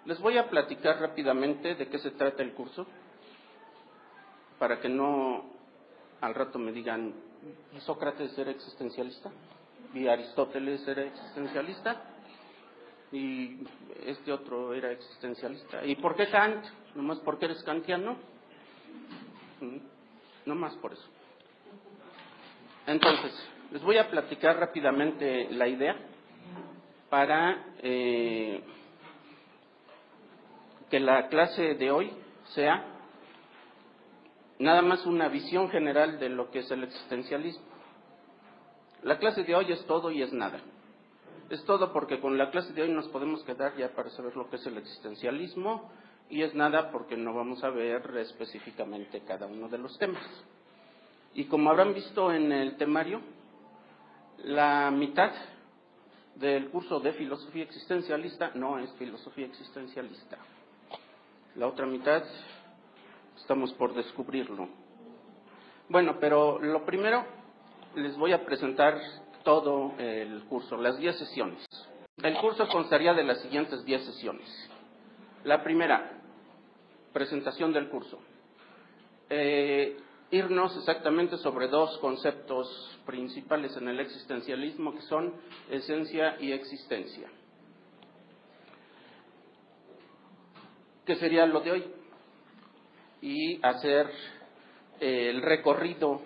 Les voy a platicar rápidamente de qué se trata el curso, para que no al rato me digan, ¿y Sócrates era existencialista? ¿Y Aristóteles era existencialista? ¿Y este otro era existencialista? ¿Y por qué Kant? ¿Nomás porque eres kantiano? Nomás por eso. Entonces, les voy a platicar rápidamente la idea para que la clase de hoy sea nada más una visión general de lo que es el existencialismo. La clase de hoy es todo y es nada. Es todo porque con la clase de hoy nos podemos quedar ya para saber lo que es el existencialismo, y es nada porque no vamos a ver específicamente cada uno de los temas. Y como habrán visto en el temario, la mitad del curso de filosofía existencialista no es filosofía existencialista. La otra mitad estamos por descubrirlo. Bueno, pero lo primero les voy a presentar todo el curso, las 10 sesiones. El curso constaría de las siguientes 10 sesiones. La primera, presentación del curso. Irnos exactamente sobre dos conceptos principales en el existencialismo, que son esencia y existencia. ¿Qué sería lo de hoy? Y hacer el recorrido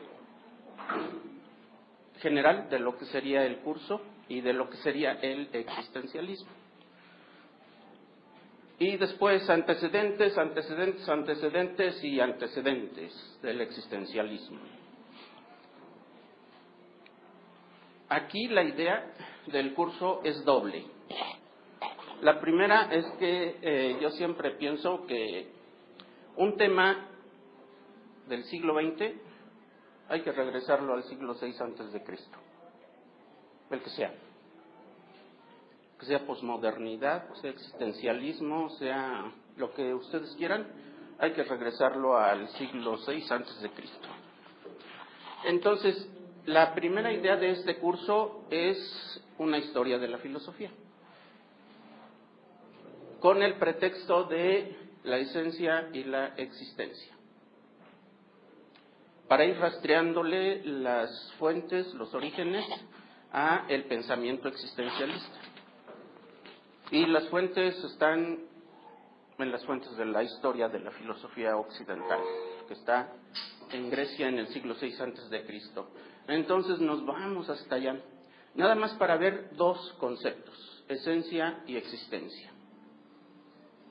general de lo que sería el curso y de lo que sería el existencialismo. Y después antecedentes y antecedentes del existencialismo. Aquí la idea del curso es doble. La primera es que yo siempre pienso que un tema del siglo XX hay que regresarlo al siglo VI antes de Cristo, el que sea posmodernidad, sea existencialismo, sea lo que ustedes quieran, hay que regresarlo al siglo VI antes de Cristo. Entonces, la primera idea de este curso es una historia de la filosofía, con el pretexto de la esencia y la existencia, para ir rastreándole las fuentes, los orígenes a el pensamiento existencialista. Y las fuentes están en las fuentes de la historia de la filosofía occidental, que está en Grecia en el siglo VI antes de Cristo. Entonces nos vamos hasta allá, nada más para ver dos conceptos, esencia y existencia.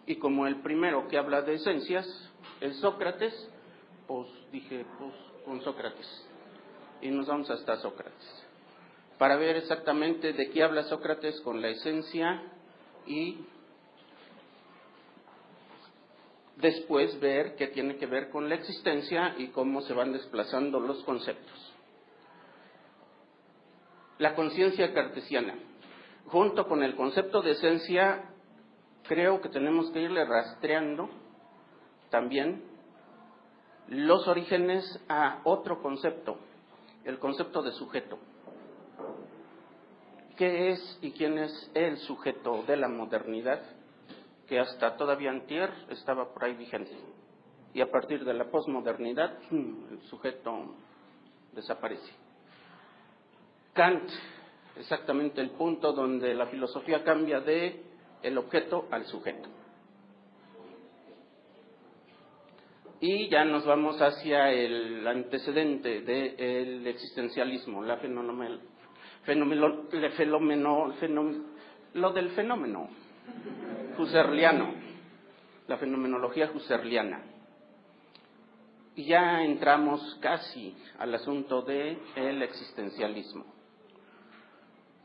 Y como el primero que habla de esencias es Sócrates, pues dije, pues con Sócrates. Y nos vamos hasta Sócrates, para ver exactamente de qué habla Sócrates con la esencia y después ver qué tiene que ver con la existencia y cómo se van desplazando los conceptos. La conciencia cartesiana. Junto con el concepto de esencia, creo que tenemos que irle rastreando también los orígenes a otro concepto, el concepto de sujeto. ¿Qué es y quién es el sujeto de la modernidad, que hasta todavía antier estaba por ahí vigente? Y a partir de la posmodernidad, el sujeto desaparece. Kant, exactamente el punto donde la filosofía cambia de el objeto al sujeto. Y ya nos vamos hacia el antecedente del existencialismo, lo del fenómeno husserliano, la fenomenología husserliana. Y ya entramos casi al asunto del existencialismo.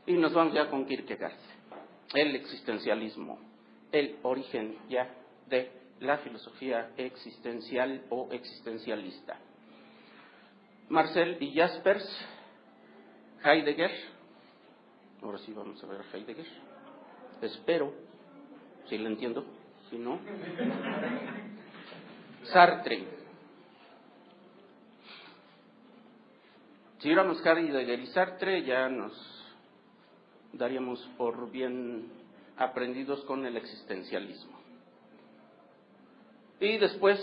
Y nos vamos ya con Kierkegaard, el existencialismo, el origen ya de la filosofía existencial o existencialista. Marcel y Jaspers, Heidegger, ahora sí vamos a ver a Heidegger, espero, si lo entiendo, si no, Sartre. Si viéramos Heidegger y Sartre, ya nos daríamos por bien aprendidos con el existencialismo. Y después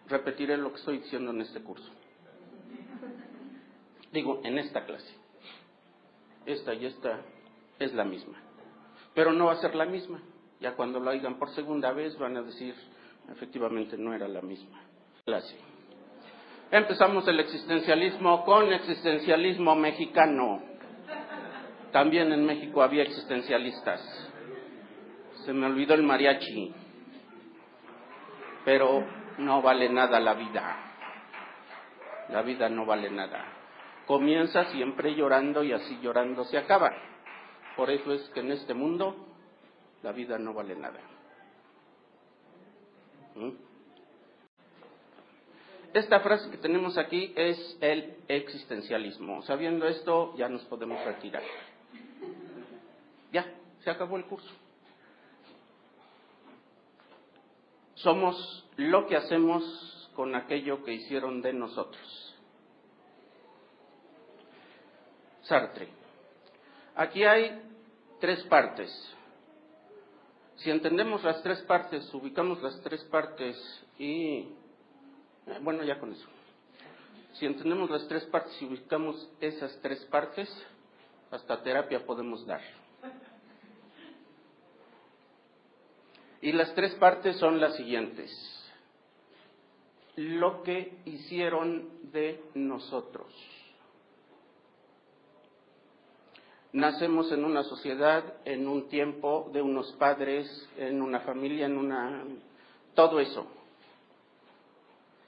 repetiré lo que estoy diciendo en este curso. Digo, en esta clase. Esta y esta es la misma. Pero no va a ser la misma. Ya cuando lo oigan por segunda vez van a decir, efectivamente no era la misma clase. Empezamos el existencialismo con existencialismo mexicano. También en México había existencialistas. Se me olvidó el mariachi. Pero no vale nada la vida. La vida no vale nada. Comienza siempre llorando y así llorando se acaba. Por eso es que en este mundo la vida no vale nada. Esta frase que tenemos aquí es el existencialismo. Sabiendo esto, ya nos podemos retirar. Ya, se acabó el curso. Somos lo que hacemos con aquello que hicieron de nosotros. Sartre. Aquí hay 3 partes. Si entendemos las 3 partes, ubicamos las 3 partes y... bueno, ya con eso. Si entendemos las 3 partes y ubicamos esas 3 partes, hasta terapia podemos dar. Y las 3 partes son las siguientes. Lo que hicieron de nosotros. Nacemos en una sociedad, en un tiempo, de unos padres, en una familia, todo eso.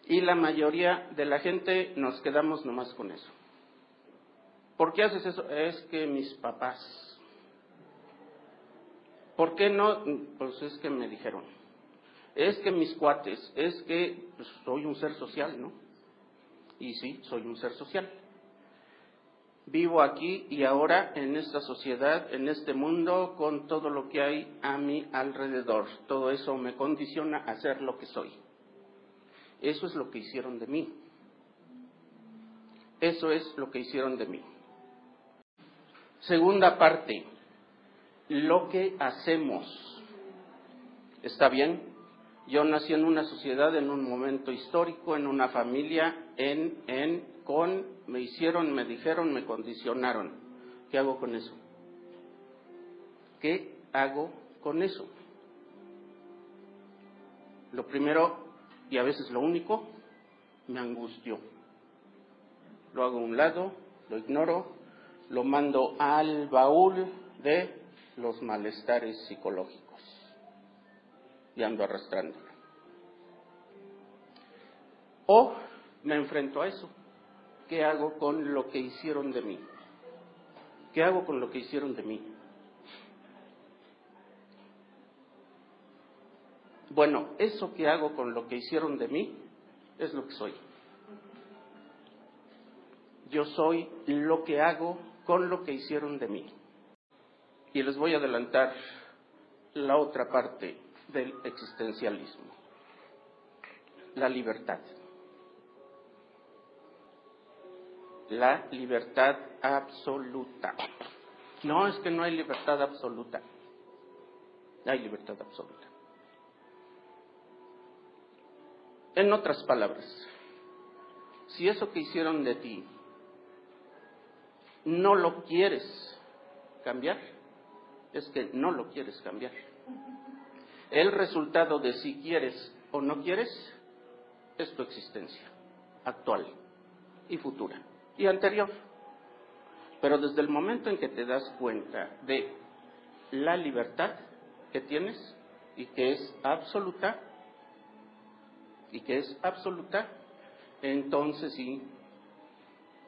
Y la mayoría de la gente nos quedamos nomás con eso. ¿Por qué haces eso? Es que mis papás. ¿Por qué no? Pues es que me dijeron. Es que mis cuates, es que pues, soy un ser social, ¿no? Y sí, soy un ser social. Vivo aquí y ahora en esta sociedad, en este mundo, con todo lo que hay a mi alrededor. Todo eso me condiciona a ser lo que soy. Eso es lo que hicieron de mí. Eso es lo que hicieron de mí. Segunda parte, lo que hacemos. ¿Está bien? Yo nací en una sociedad, en un momento histórico, en una familia, me hicieron, me dijeron, me condicionaron. ¿Qué hago con eso? ¿Qué hago con eso? Lo primero, y a veces lo único, me angustió. Lo hago a un lado, lo ignoro, lo mando al baúl de los malestares psicológicos. Y ando arrastrándolo. O me enfrento a eso. ¿Qué hago con lo que hicieron de mí? ¿Qué hago con lo que hicieron de mí? Bueno, eso que hago con lo que hicieron de mí es lo que soy. Yo soy lo que hago con lo que hicieron de mí. Y les voy a adelantar la otra parte del existencialismo. La libertad. La libertad absoluta. No, es que no hay libertad absoluta. Hay libertad absoluta. En otras palabras, si eso que hicieron de ti no lo quieres cambiar, es que no lo quieres cambiar. El resultado de si quieres o no quieres es tu existencia actual y futura y anterior. Pero desde el momento en que te das cuenta de la libertad que tienes y que es absoluta, entonces sí,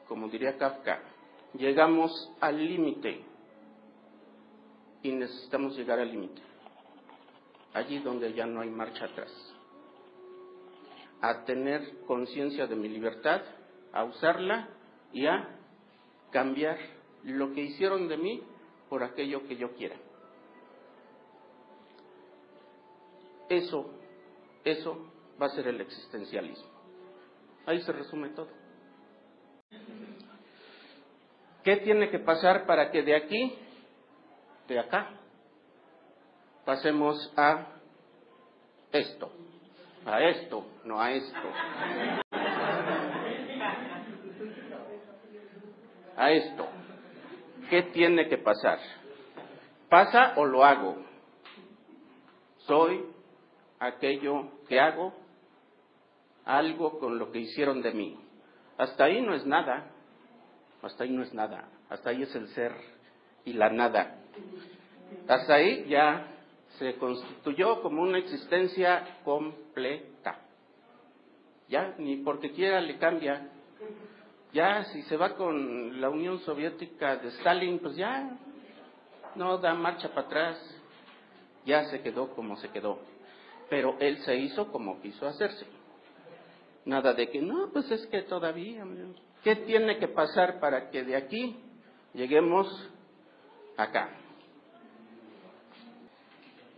como diría Kafka, llegamos al límite y necesitamos llegar al límite, allí donde ya no hay marcha atrás, a tener conciencia de mi libertad, a usarla y a cambiar lo que hicieron de mí por aquello que yo quiera. Eso va a ser el existencialismo. Ahí se resume todo. ¿Qué tiene que pasar para que de aquí, pasemos a esto? A esto, no a esto. A esto. ¿Qué tiene que pasar? ¿Pasa o lo hago? Soy aquello que hago, algo con lo que hicieron de mí. Hasta ahí no es nada. Hasta ahí no es nada. Hasta ahí es el ser y la nada. Hasta ahí ya se constituyó como una existencia completa. Ya ni porque quiera le cambia. Ya si se va con la Unión Soviética de Stalin, pues ya no da marcha para atrás. Ya se quedó como se quedó. Pero él se hizo como quiso hacerse. Nada de que, no, pues es que todavía. ¿Qué tiene que pasar para que de aquí lleguemos acá?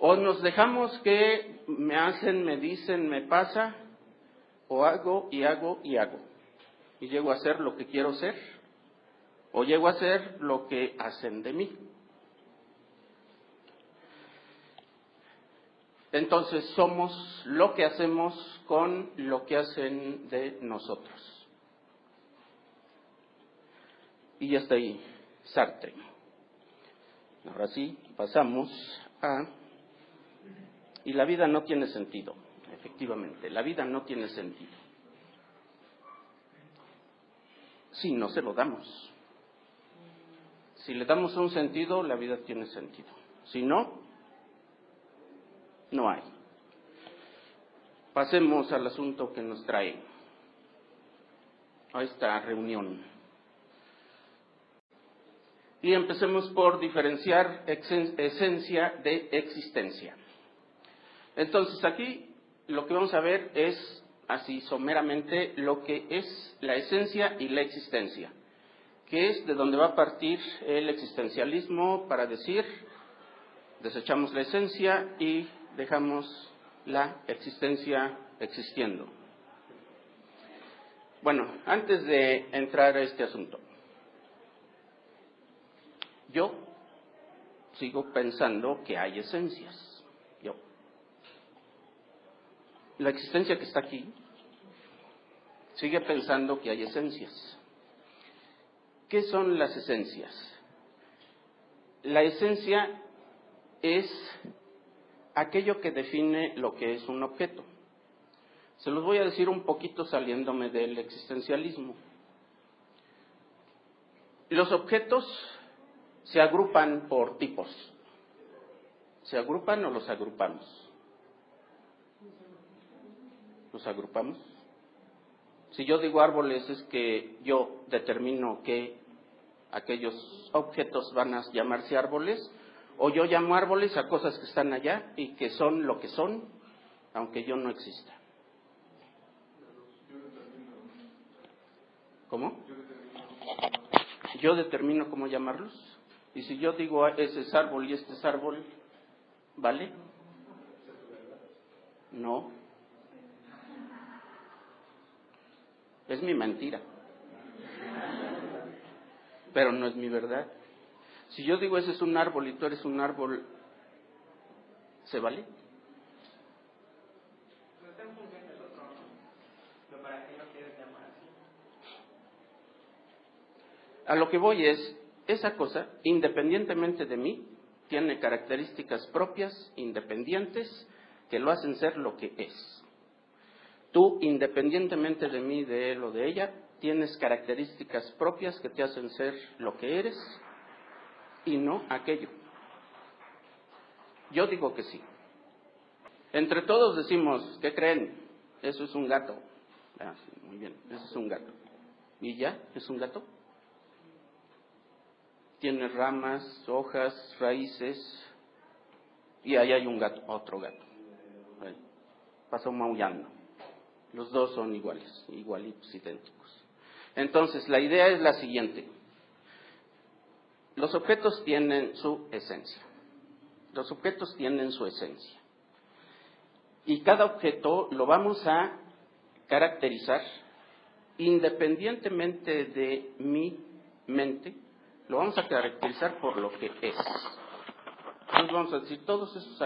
O nos dejamos que me hacen, me dicen, me pasa, o hago y hago y hago. Y llego a ser lo que quiero ser, o llego a ser lo que hacen de mí. Entonces somos lo que hacemos con lo que hacen de nosotros. Y hasta ahí, Sartre. Ahora sí, pasamos a... Y la vida no tiene sentido, efectivamente, la vida no tiene sentido. Si no se lo damos. Si le damos un sentido, la vida tiene sentido. Si no, no hay. Pasemos al asunto que nos trae a esta reunión. Y empecemos por diferenciar esencia de existencia. Entonces aquí lo que vamos a ver es, así someramente, lo que es la esencia y la existencia, que es de donde va a partir el existencialismo para decir, desechamos la esencia y dejamos la existencia existiendo. Bueno, antes de entrar a este asunto, yo sigo pensando que hay esencias. La existencia que está aquí sigue pensando que hay esencias. ¿Qué son las esencias? La esencia es aquello que define lo que es un objeto. Se los voy a decir un poquito saliéndome del existencialismo. Los objetos se agrupan por tipos. ¿Se agrupan o los agrupamos? ¿Los agrupamos? Si yo digo árboles, es que yo determino que aquellos objetos van a llamarse árboles, o yo llamo árboles a cosas que están allá y que son lo que son, aunque yo no exista. ¿Cómo? Yo determino cómo llamarlos. Y si yo digo ese es árbol y este es árbol, ¿vale? No. Es mi mentira. Pero no es mi verdad. Si yo digo ese es un árbol y tú eres un árbol, ¿se vale? A lo que voy es, esa cosa, independientemente de mí, tiene características propias, independientes, que lo hacen ser lo que es. Tú, independientemente de mí, de él o de ella, tienes características propias que te hacen ser lo que eres y no aquello. Yo digo que sí. Entre todos decimos, ¿qué creen? Eso es un gato. Ah, sí, muy bien, eso es un gato. ¿Y ya? ¿Es un gato? Tiene ramas, hojas, raíces, y ahí hay un gato, otro gato. Ahí. Pasó maullando. Los dos son iguales, igualitos, idénticos. Entonces, la idea es la siguiente. Los objetos tienen su esencia. Los objetos tienen su esencia. Y cada objeto lo vamos a caracterizar independientemente de mi mente, lo vamos a caracterizar por lo que es. Entonces vamos a decir, todos esos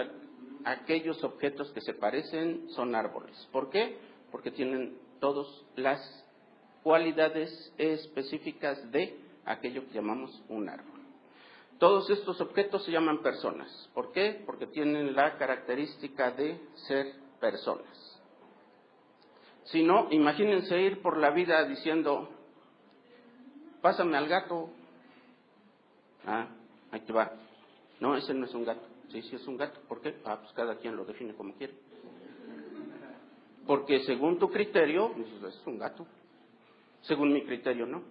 aquellos objetos que se parecen son árboles. ¿Por qué? Porque tienen todas las cualidades específicas de aquello que llamamos un árbol. Todos estos objetos se llaman personas. ¿Por qué? Porque tienen la característica de ser personas. Si no, imagínense ir por la vida diciendo, pásame al gato. Ah, ahí te va. No, ese no es un gato. Sí, sí es un gato. ¿Por qué? Ah, pues cada quien lo define como quiere. Porque según tu criterio, es un gato. Según mi criterio, no.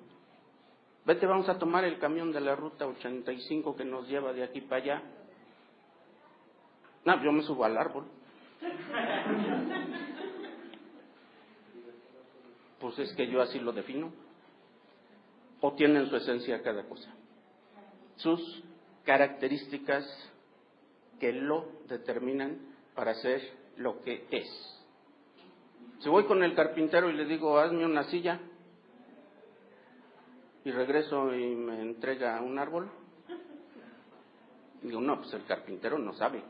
Vete, vamos a tomar el camión de la ruta 85 que nos lleva de aquí para allá. No, yo me subo al árbol. Pues es que yo así lo defino. O tiene en su esencia cada cosa. Sus características que lo determinan para ser lo que es. Si voy con el carpintero y le digo, hazme una silla, y regreso y me entrega un árbol, digo, no, pues el carpintero no sabe.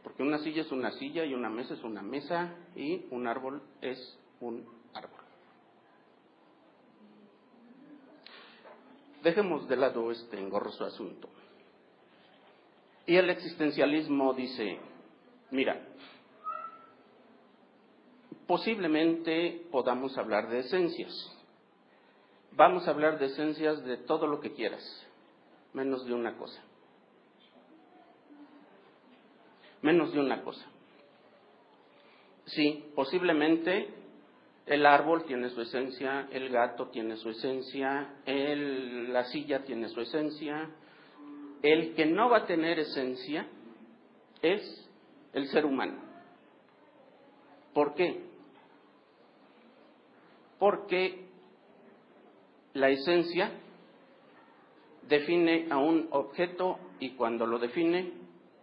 Porque una silla es una silla y una mesa es una mesa y un árbol es un árbol. Dejemos de lado este engorroso asunto. Y el existencialismo dice, mira, posiblemente podamos hablar de esencias. Vamos a hablar de esencias de todo lo que quieras, menos de una cosa. Menos de una cosa. Sí, posiblemente el árbol tiene su esencia, el gato tiene su esencia, la silla tiene su esencia. El que no va a tener esencia es el ser humano. ¿Por qué? Porque la esencia define a un objeto y cuando lo define,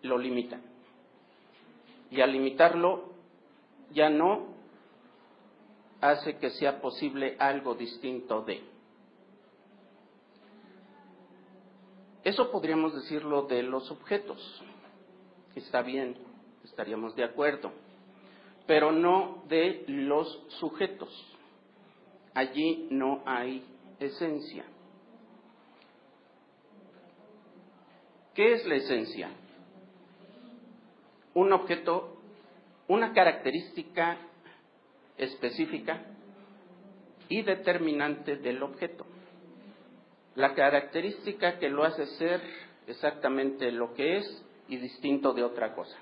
lo limita. Y al limitarlo, ya no hace que sea posible algo distinto de. Eso podríamos decirlo de los objetos. Está bien, estaríamos de acuerdo. Pero no de los sujetos. Allí no hay esencia. ¿Qué es la esencia? Un objeto, una característica específica y determinante del objeto. La característica que lo hace ser exactamente lo que es y distinto de otra cosa.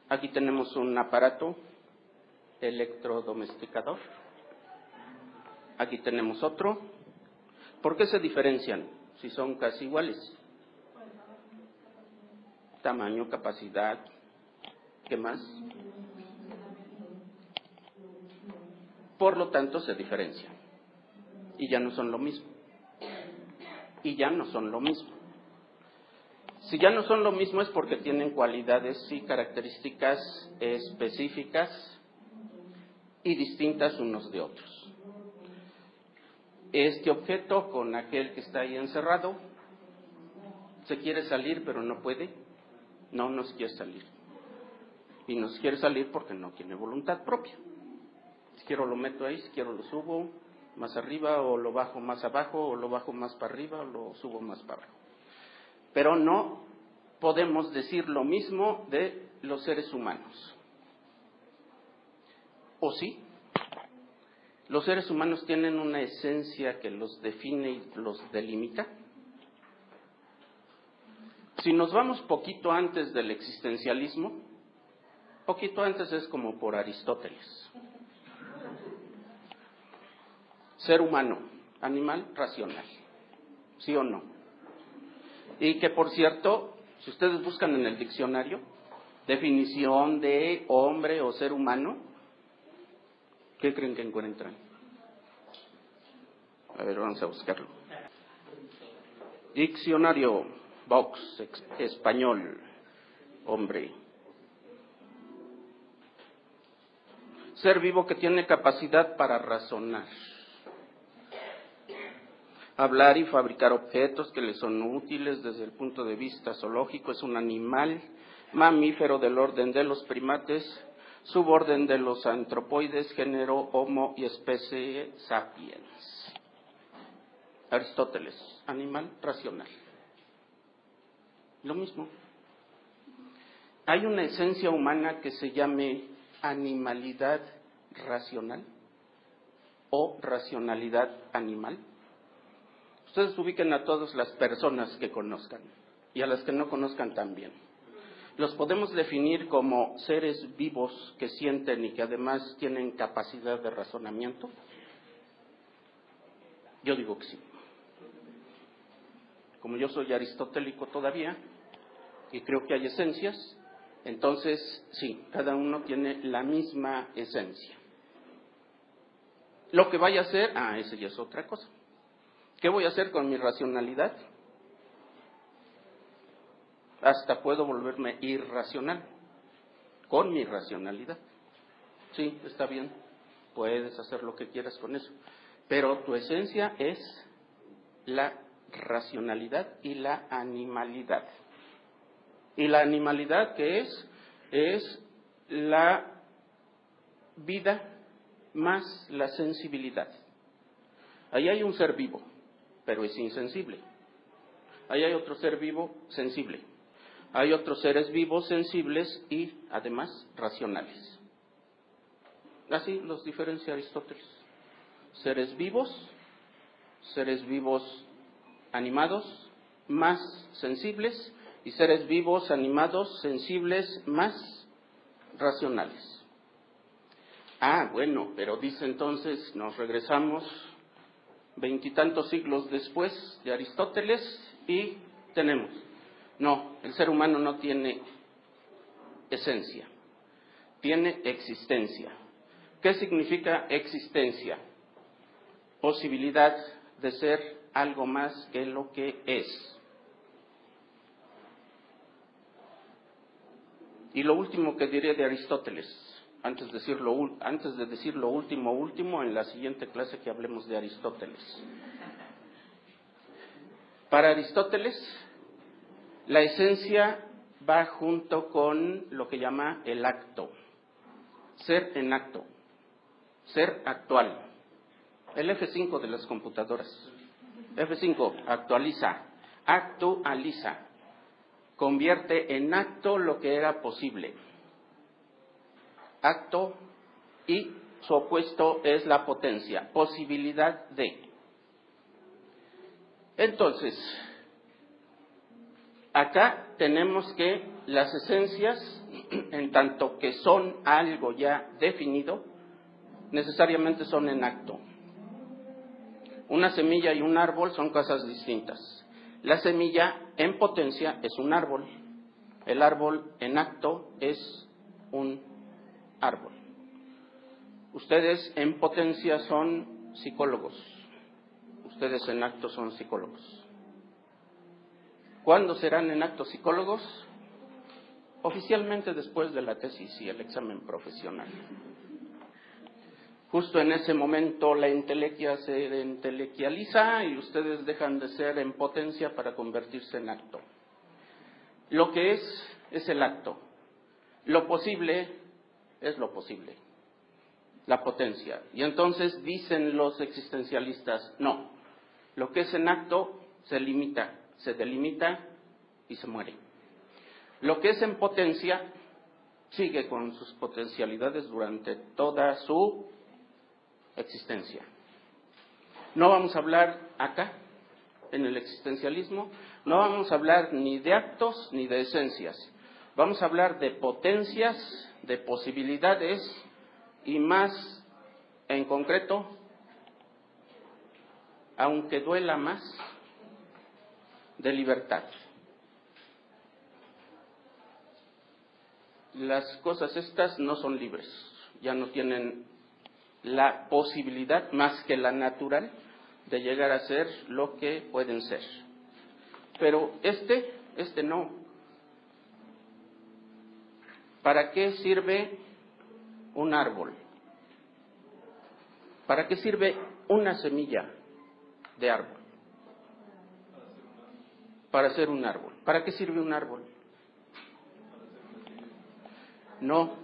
Aquí tenemos un aparato electrodomesticador. Aquí tenemos otro. ¿Por qué se diferencian si son casi iguales? Tamaño, capacidad, ¿qué más? Por lo tanto, se diferencian. Y ya no son lo mismo. Y ya no son lo mismo. Si ya no son lo mismo es porque tienen cualidades y características específicas y distintas unos de otros. Este objeto con aquel que está ahí encerrado se quiere salir pero no puede. No nos quiere salir. Y nos quiere salir porque no tiene voluntad propia. Si quiero lo meto ahí, si quiero lo subo más arriba o lo bajo más abajo o lo bajo más para arriba o lo subo más para abajo. Pero no podemos decir lo mismo de los seres humanos. ¿O sí? ¿Los seres humanos tienen una esencia que los define y los delimita? Si nos vamos poquito antes del existencialismo, poquito antes es como por Aristóteles. Ser humano, animal racional, ¿sí o no? Y que por cierto, si ustedes buscan en el diccionario, definición de hombre o ser humano, ¿qué creen que encuentran? A ver, vamos a buscarlo. Diccionario, Vox, español, hombre. Ser vivo que tiene capacidad para razonar. hablar y fabricar objetos que le son útiles desde el punto de vista zoológico. Es un animal mamífero del orden de los primates, suborden de los antropoides, género Homo y especie Sapiens. Aristóteles, animal racional. Lo mismo. ¿Hay una esencia humana que se llame animalidad racional o racionalidad animal? Ustedes ubiquen a todas las personas que conozcan y a las que no conozcan también. ¿Los podemos definir como seres vivos que sienten y que además tienen capacidad de razonamiento? Yo digo que sí. Como yo soy aristotélico todavía y creo que hay esencias, entonces sí, cada uno tiene la misma esencia. Lo que vaya a hacer, esa ya es otra cosa. ¿Qué voy a hacer con mi racionalidad? Hasta puedo volverme irracional con mi racionalidad. Sí, está bien, puedes hacer lo que quieras con eso, pero tu esencia es la racionalidad y la animalidad. ¿Y la animalidad qué es? Es la vida más la sensibilidad. Ahí hay un ser vivo, pero es insensible. Ahí hay otro ser vivo sensible. Hay otros seres vivos sensibles y además racionales. Así los diferencia Aristóteles. Seres vivos animados, más sensibles, y seres vivos animados, sensibles, más racionales. Bueno, pero dice entonces, nos regresamos 20 y tantos siglos después de Aristóteles y tenemos, no, el ser humano no tiene esencia, tiene existencia. ¿Qué significa existencia? Posibilidad de ser algo más que lo que es. Y lo último que diré de Aristóteles, antes de decir lo último, en la siguiente clase que hablemos de Aristóteles. Para Aristóteles, la esencia va junto con lo que llama el acto, ser en acto, ser actual. El F5 de las computadoras. F5, actualiza, convierte en acto lo que era posible. Acto, y su opuesto es la potencia, posibilidad de. Entonces, acá tenemos que las esencias, en tanto que son algo ya definido, necesariamente son en acto. Una semilla y un árbol son cosas distintas. La semilla en potencia es un árbol. El árbol en acto es un árbol. Ustedes en potencia son psicólogos. Ustedes en acto son psicólogos. ¿Cuándo serán en acto psicólogos? Oficialmente después de la tesis y el examen profesional. Justo en ese momento la entelequia se entelequializa y ustedes dejan de ser en potencia para convertirse en acto. Lo que es el acto. Lo posible es lo posible. La potencia. Y entonces dicen los existencialistas, no, lo que es en acto se limita, se delimita y se muere. Lo que es en potencia sigue con sus potencialidades durante toda su existencia. No vamos a hablar acá, en el existencialismo, no vamos a hablar ni de actos ni de esencias. Vamos a hablar de potencias, de posibilidades y más en concreto, aunque duela más, de libertad. Las cosas estas no son libres, ya no tienen la posibilidad, más que la natural, de llegar a ser lo que pueden ser. Pero este no. ¿Para qué sirve un árbol? ¿Para qué sirve una semilla de árbol? para ser un árbol. ¿Para qué sirve un árbol? No.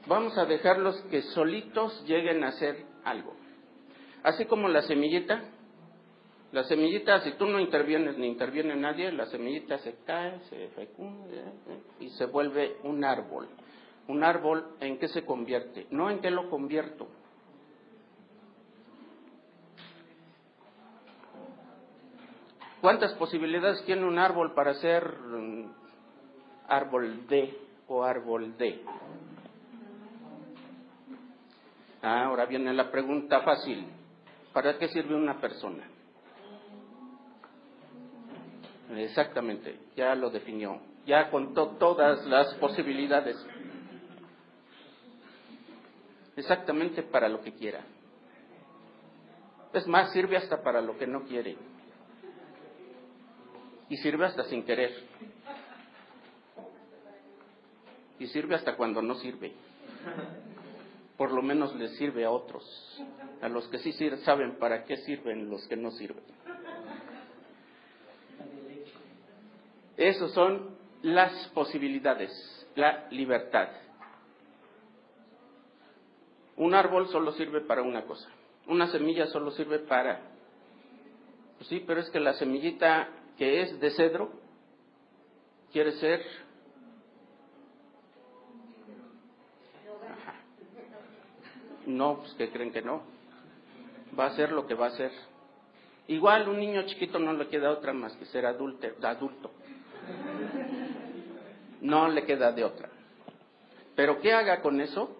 Vamos a dejarlos que solitos lleguen a hacer algo. Así como la semillita, si tú no intervienes ni interviene nadie, la semillita se cae, se fecunda y se vuelve un árbol. ¿Un árbol en qué se convierte? No en qué lo convierto. ¿Cuántas posibilidades tiene un árbol para ser árbol de o árbol de? Ahora viene la pregunta fácil. ¿Para qué sirve una persona? Exactamente, ya lo definió. Ya contó todas las posibilidades. Exactamente para lo que quiera. Es más, sirve hasta para lo que no quiere. Y sirve hasta sin querer. Y sirve hasta cuando no sirve. Por lo menos les sirve a otros. A los que sí saben para qué sirven, los que no sirven. Esas son las posibilidades, la libertad. Un árbol solo sirve para una cosa. Una semilla solo sirve para... Pues sí, pero es que la semillita que es de cedro quiere ser... Ajá. No, pues que creen que no. Va a ser lo que va a ser. Igual un niño chiquito no le queda otra más que ser adulto. No le queda de otra. Pero ¿qué haga con eso?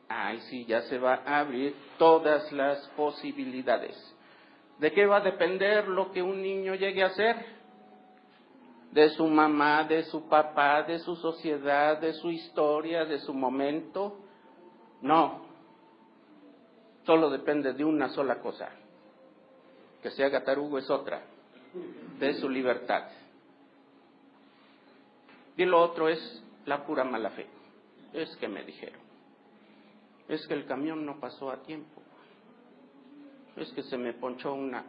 Ay, sí, ya se va a abrir todas las posibilidades. ¿De qué va a depender lo que un niño llegue a ser? ¿De su mamá, de su papá, de su sociedad, de su historia, de su momento? No. Solo depende de una sola cosa. Que se haga tarugo es otra. De su libertad. Y lo otro es la pura mala fe. Es que me dijeron. Es que el camión no pasó a tiempo. Es que se me ponchó una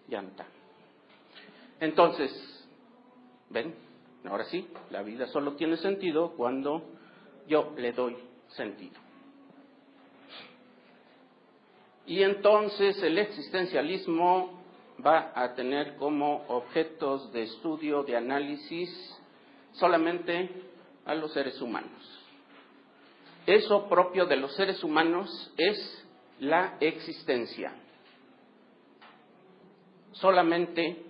llanta. Entonces, ¿ven? Ahora sí, la vida solo tiene sentido cuando yo le doy sentido. Y entonces el existencialismo va a tener como objetos de estudio, de análisis, solamente a los seres humanos. Eso propio de los seres humanos es la existencia. Solamente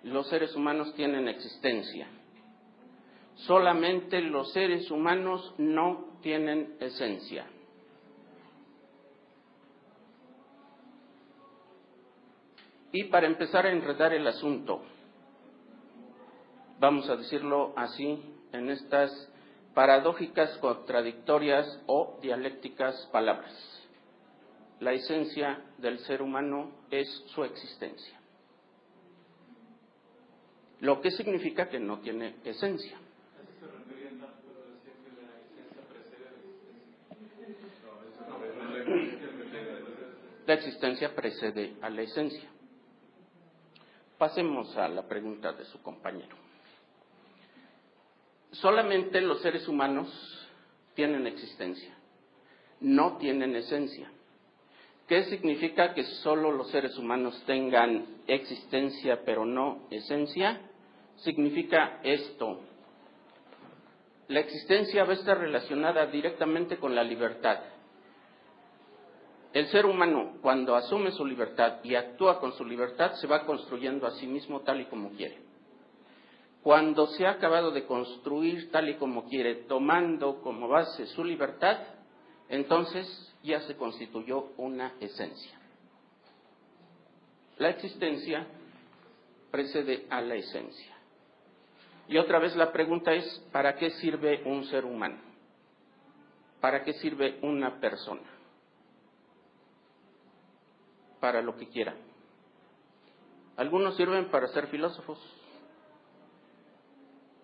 los seres humanos tienen existencia. Solamente los seres humanos no tienen esencia. Y para empezar a enredar el asunto, vamos a decirlo así, en estas paradójicas, contradictorias o dialécticas palabras. La esencia del ser humano es su existencia. Lo que significa que no tiene esencia. La existencia precede a la esencia. Pasemos a la pregunta de su compañero. Solamente los seres humanos tienen existencia, no tienen esencia. ¿Qué significa que solo los seres humanos tengan existencia pero no esencia? Significa esto. La existencia va a estar relacionada directamente con la libertad. El ser humano, cuando asume su libertad y actúa con su libertad, se va construyendo a sí mismo tal y como quiere. Cuando se ha acabado de construir tal y como quiere, tomando como base su libertad, entonces ya se constituyó una esencia. La existencia precede a la esencia. Y otra vez la pregunta es, ¿para qué sirve un ser humano? ¿Para qué sirve una persona? Para lo que quiera. Algunos sirven para ser filósofos.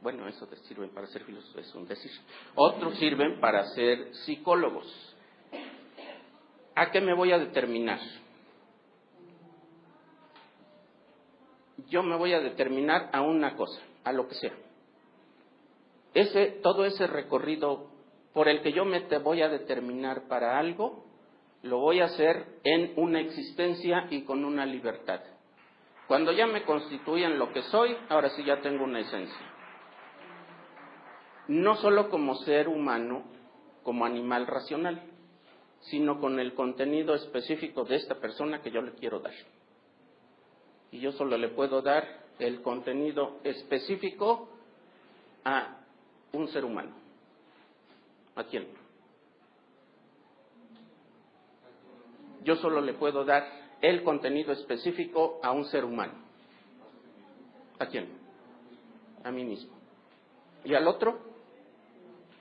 Bueno, eso de sirven para ser filósofos es un decir. Otros sirven para ser psicólogos. ¿A qué me voy a determinar? yo me voy a determinar a una cosa, a lo que sea. Todo ese recorrido por el que yo me voy a determinar para algo, lo voy a hacer en una existencia y con una libertad. Cuando ya me constituya en lo que soy, ahora sí ya tengo una esencia. No solo como ser humano, como animal racional, sino con el contenido específico de esta persona que yo le quiero dar. Y yo solo le puedo dar el contenido específico a un ser humano. ¿A quién? Yo solo le puedo dar el contenido específico a un ser humano. ¿A quién? A mí mismo. ¿Y al otro?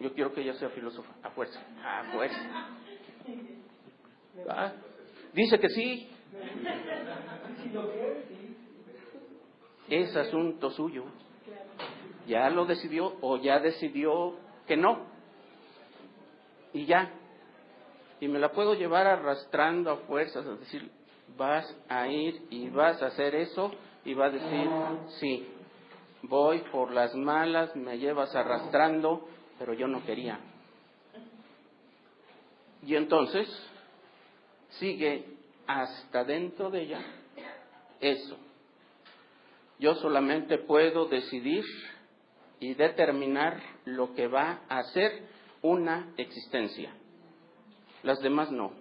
Yo quiero que ella sea filósofa, a fuerza. A fuerza. ¿Ah? Dice que sí. Es asunto suyo. Ya lo decidió o ya decidió que no. Y ya. Y me la puedo llevar arrastrando a fuerzas, es decir, vas a ir y vas a hacer eso, y va a decir, sí, voy por las malas, me llevas arrastrando, pero yo no quería. Y entonces sigue hasta dentro de ella eso. Yo solamente puedo decidir y determinar lo que va a ser una existencia. Las demás no.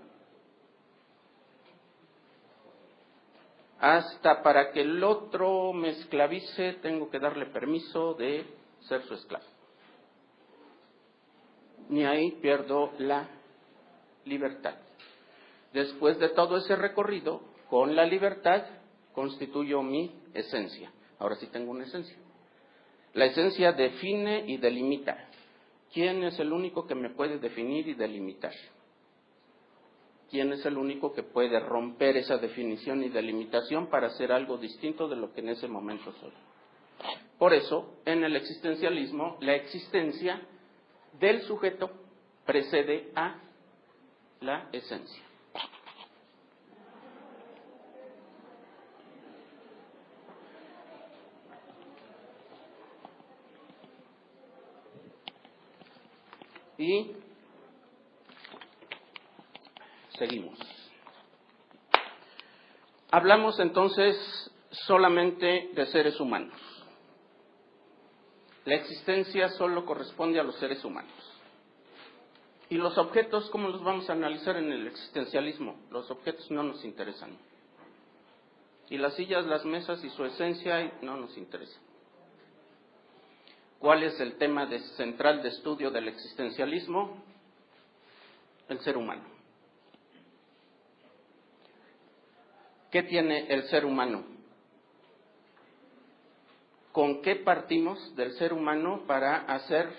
Hasta para que el otro me esclavice, tengo que darle permiso de ser su esclavo. Ni ahí pierdo la libertad. Después de todo ese recorrido, con la libertad, constituyo mi esencia. Ahora sí tengo una esencia. La esencia define y delimita. ¿Quién es el único que me puede definir y delimitar? ¿Quién es el único que puede romper esa definición y delimitación para hacer algo distinto de lo que en ese momento soy? Por eso, en el existencialismo, la existencia del sujeto precede a la esencia. Y seguimos. Hablamos entonces solamente de seres humanos. La existencia solo corresponde a los seres humanos. ¿Y los objetos cómo los vamos a analizar en el existencialismo? Los objetos no nos interesan. Y las sillas, las mesas y su esencia no nos interesan. ¿Cuál es el tema central de estudio del existencialismo? El ser humano. ¿Qué tiene el ser humano? ¿Con qué partimos del ser humano para hacer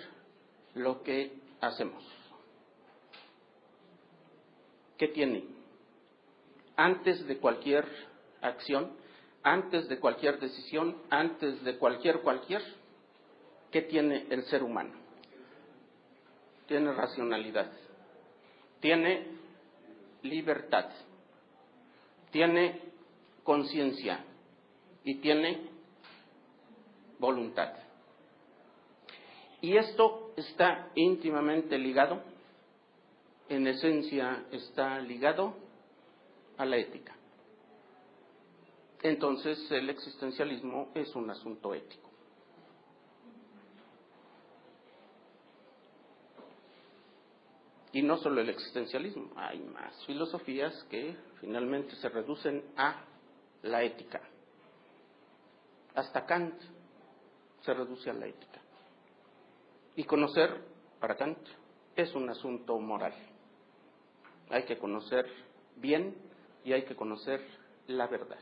lo que hacemos? ¿Qué tiene? Antes de cualquier acción, antes de cualquier decisión, antes de cualquier, ¿qué tiene el ser humano? Tiene racionalidad, tiene libertad, tiene conciencia y tiene voluntad. Y esto está íntimamente ligado, en esencia está ligado a la ética. Entonces el existencialismo es un asunto ético. Y no solo el existencialismo, hay más filosofías que finalmente se reducen a la ética. Hasta Kant se reduce a la ética. Y conocer, para Kant, es un asunto moral. Hay que conocer bien y hay que conocer la verdad.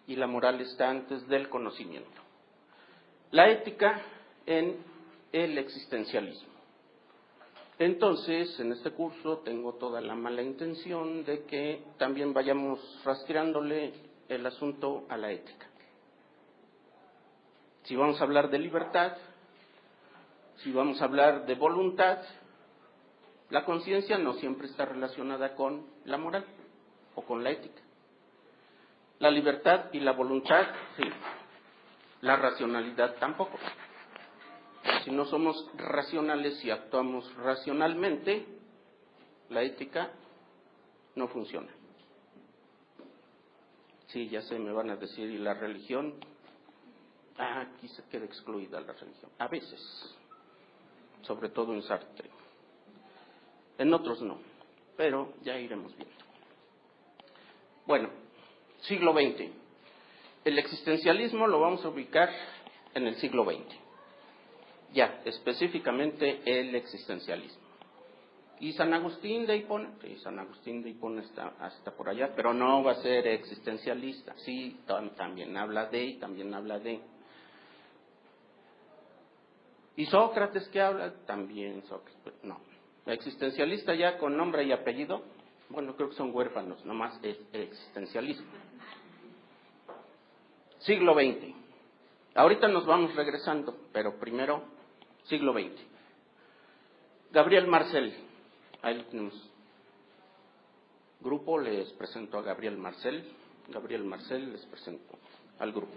Y la moral está antes del conocimiento. La ética en el existencialismo. Entonces, en este curso tengo toda la mala intención de que también vayamos rastreándole el asunto a la ética. Si vamos a hablar de libertad, si vamos a hablar de voluntad, la conciencia no siempre está relacionada con la moral o con la ética. La libertad y la voluntad, sí. La racionalidad tampoco. Si no somos racionales y actuamos racionalmente, la ética no funciona. Sí, ya sé, me van a decir, ¿y la religión? Aquí se queda excluida la religión. A veces, sobre todo en Sartre. En otros no, pero ya iremos viendo. Bueno, siglo XX. El existencialismo lo vamos a ubicar en el siglo XX. Ya, específicamente el existencialismo. Y San Agustín de Hipona, sí, San Agustín de Hipona está hasta por allá, pero no va a ser existencialista. Sí, también habla de y también habla de. ¿Y Sócrates qué habla? También Sócrates, no. Existencialista ya con nombre y apellido, bueno, creo que son huérfanos, nomás es existencialismo. Siglo XX. Ahorita nos vamos regresando, pero primero, siglo XX. Gabriel Marcel, ahí lo tenemos. Grupo, les presento a Gabriel Marcel. Gabriel Marcel les presento al grupo.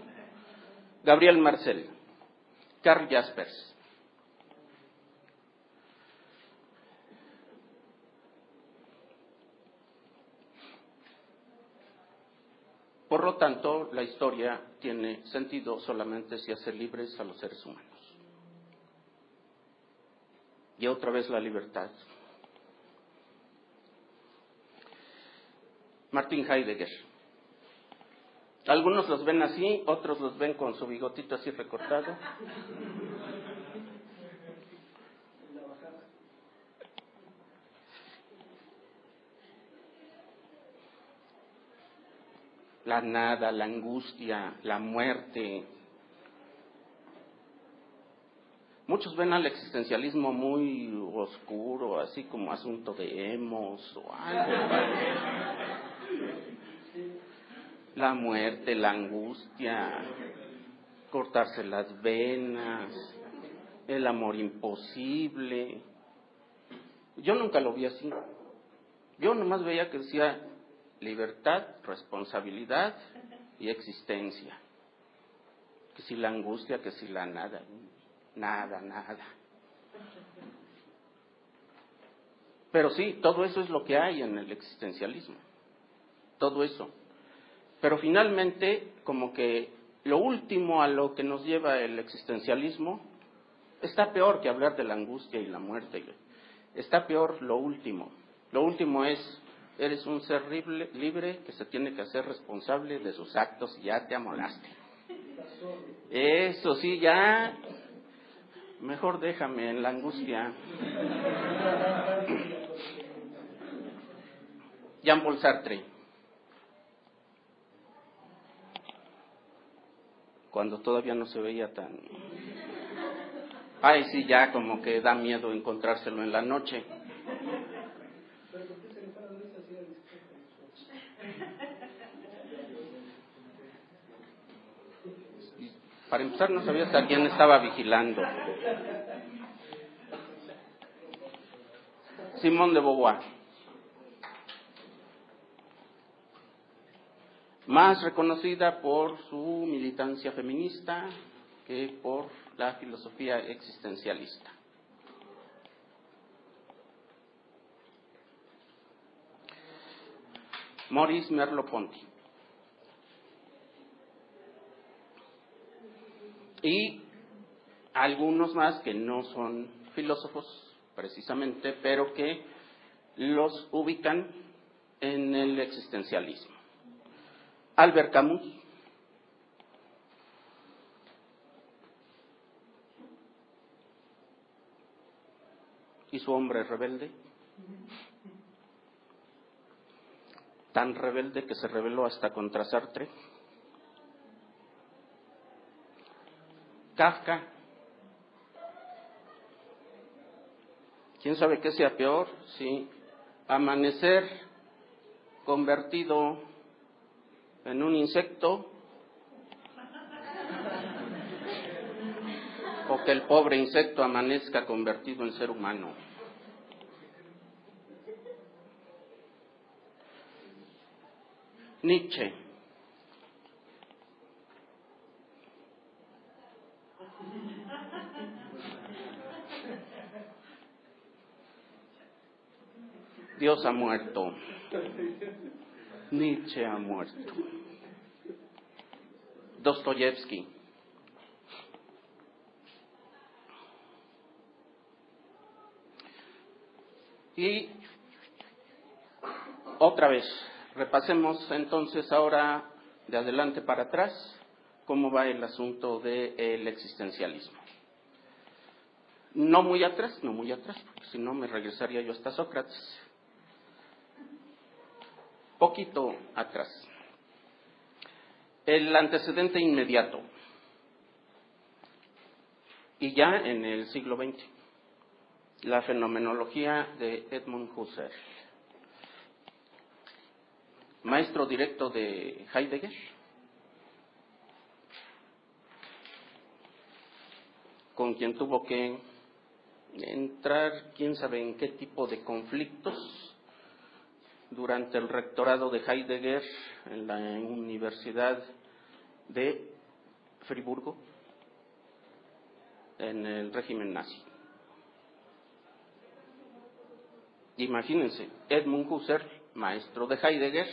Gabriel Marcel, Karl Jaspers. Por lo tanto, la historia tiene sentido solamente si hace libres a los seres humanos. Y otra vez la libertad. Martin Heidegger. Algunos los ven así, otros los ven con su bigotito así recortado. La nada, la angustia, la muerte. Muchos ven al existencialismo muy oscuro, así como asunto de emos o algo. La muerte, la angustia, cortarse las venas, el amor imposible. Yo nunca lo vi así. Yo nomás veía que decía libertad, responsabilidad y existencia. Que si la angustia, que si la nada. Nada. Pero sí, todo eso es lo que hay en el existencialismo. Todo eso. Pero finalmente, como que lo último a lo que nos lleva el existencialismo está peor que hablar de la angustia y la muerte. Está peor lo último. Lo último es, eres un ser libre que se tiene que hacer responsable de sus actos y ya te amolaste. Eso sí, ya, mejor déjame en la angustia. Jean-Paul Sartre. Cuando todavía no se veía tan... Ay, sí, ya como que da miedo encontrárselo en la noche. Para empezar, no sabía hasta quién estaba vigilando. Simone de Beauvoir. Más reconocida por su militancia feminista que por la filosofía existencialista. Maurice Merleau-Ponty. Y algunos más que no son filósofos precisamente, pero que los ubican en el existencialismo. Albert Camus. Y su hombre rebelde. Tan rebelde que se rebeló hasta contra Sartre. Kafka. ¿Quién sabe qué sea peor? Sí, amanecer convertido en un insecto o que el pobre insecto amanezca convertido en ser humano. Nietzsche. Dios ha muerto. Nietzsche ha muerto. Dostoyevsky. Y otra vez, repasemos entonces ahora de adelante para atrás cómo va el asunto del existencialismo. No muy atrás, porque si no me regresaría yo hasta Sócrates. Poquito atrás. El antecedente inmediato. Y ya en el siglo XX. La fenomenología de Edmund Husserl. Maestro directo de Heidegger. Con quien tuvo que entrar, quién sabe en qué tipo de conflictos durante el rectorado de Heidegger en la Universidad de Friburgo, en el régimen nazi. Imagínense, Edmund Husserl, maestro de Heidegger,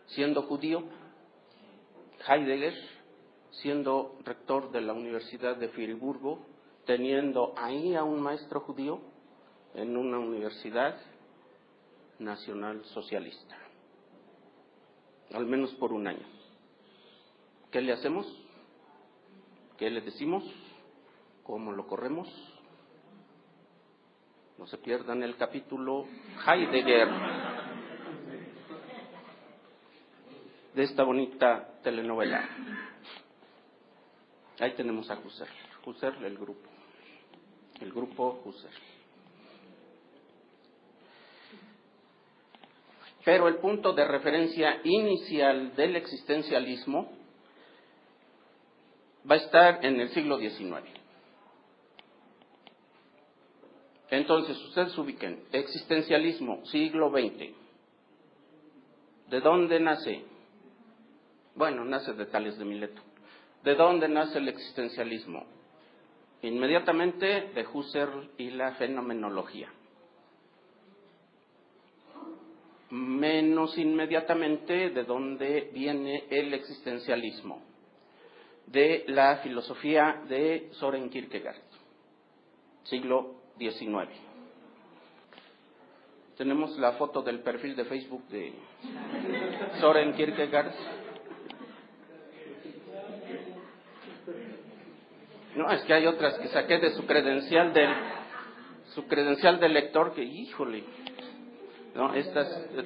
siendo judío, Heidegger siendo rector de la Universidad de Friburgo, teniendo ahí a un maestro judío en una universidad nacional socialista, al menos por un año. ¿Qué le hacemos? ¿Qué le decimos? ¿Cómo lo corremos? No se pierdan el capítulo Heidegger de esta bonita telenovela. Ahí tenemos a Husserl. Husserl, el grupo Husserl. Pero el punto de referencia inicial del existencialismo va a estar en el siglo XIX. Entonces, ustedes ubiquen, existencialismo, siglo XX. ¿De dónde nace? Bueno, nace de Tales de Mileto. ¿De dónde nace el existencialismo? Inmediatamente de Husserl y la fenomenología. Menos inmediatamente de dónde viene el existencialismo. De la filosofía de Søren Kierkegaard, siglo XIX. Tenemos la foto del perfil de Facebook de Søren Kierkegaard. No, es que hay otras que saqué de su credencial del lector que, híjole, no,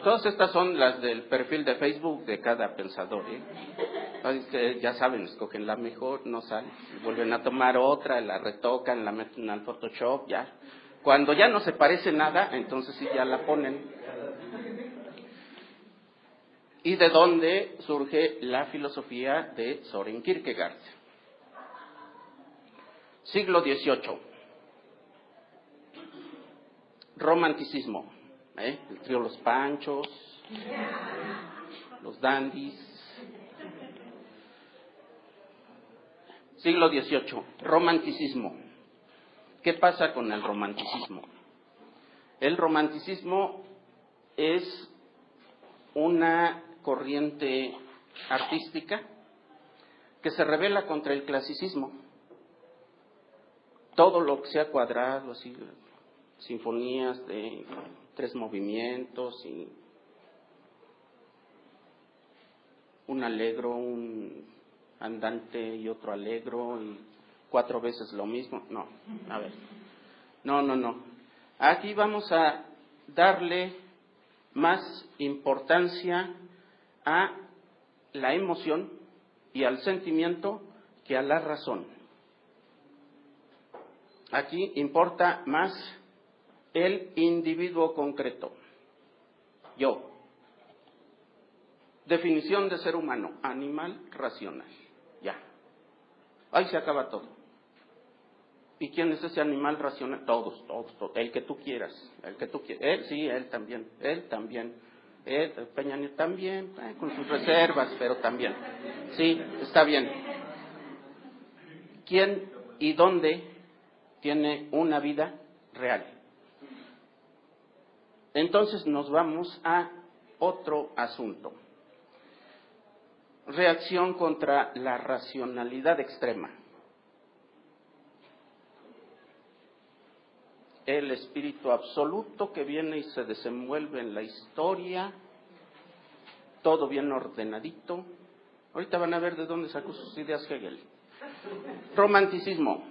todas estas son las del perfil de Facebook de cada pensador, ya saben, escogen la mejor, no sale, vuelven a tomar otra, la retocan, la meten al Photoshop, ya. Cuando ya no se parece nada, entonces sí ya la ponen. ¿Y de dónde surge la filosofía de Søren Kierkegaard? Siglo XVIII. Romanticismo. El trío Los Panchos, los dandies. Siglo XVIII. Romanticismo. ¿Qué pasa con el romanticismo? El romanticismo es una corriente artística que se rebela contra el clasicismo. Todo lo que sea cuadrado, así, sinfonías de 3 movimientos y un allegro, un andante y otro allegro y 4 veces lo mismo. No, a ver. No. Aquí vamos a darle más importancia a la emoción y al sentimiento que a la razón. Aquí importa más el individuo concreto. Yo. Definición de ser humano, animal racional. Ya. Ahí se acaba todo. ¿Y quién es ese animal racional? Todos. El que tú quieras. Él, sí, él también. Peña Nieto también, con sus reservas, pero también. Sí, está bien. ¿Quién y dónde tiene una vida real? Entonces nos vamos a otro asunto. Reacción contra la racionalidad extrema. El espíritu absoluto que viene y se desenvuelve en la historia, todo bien ordenadito. Ahorita van a ver de dónde sacó sus ideas Hegel. Romanticismo.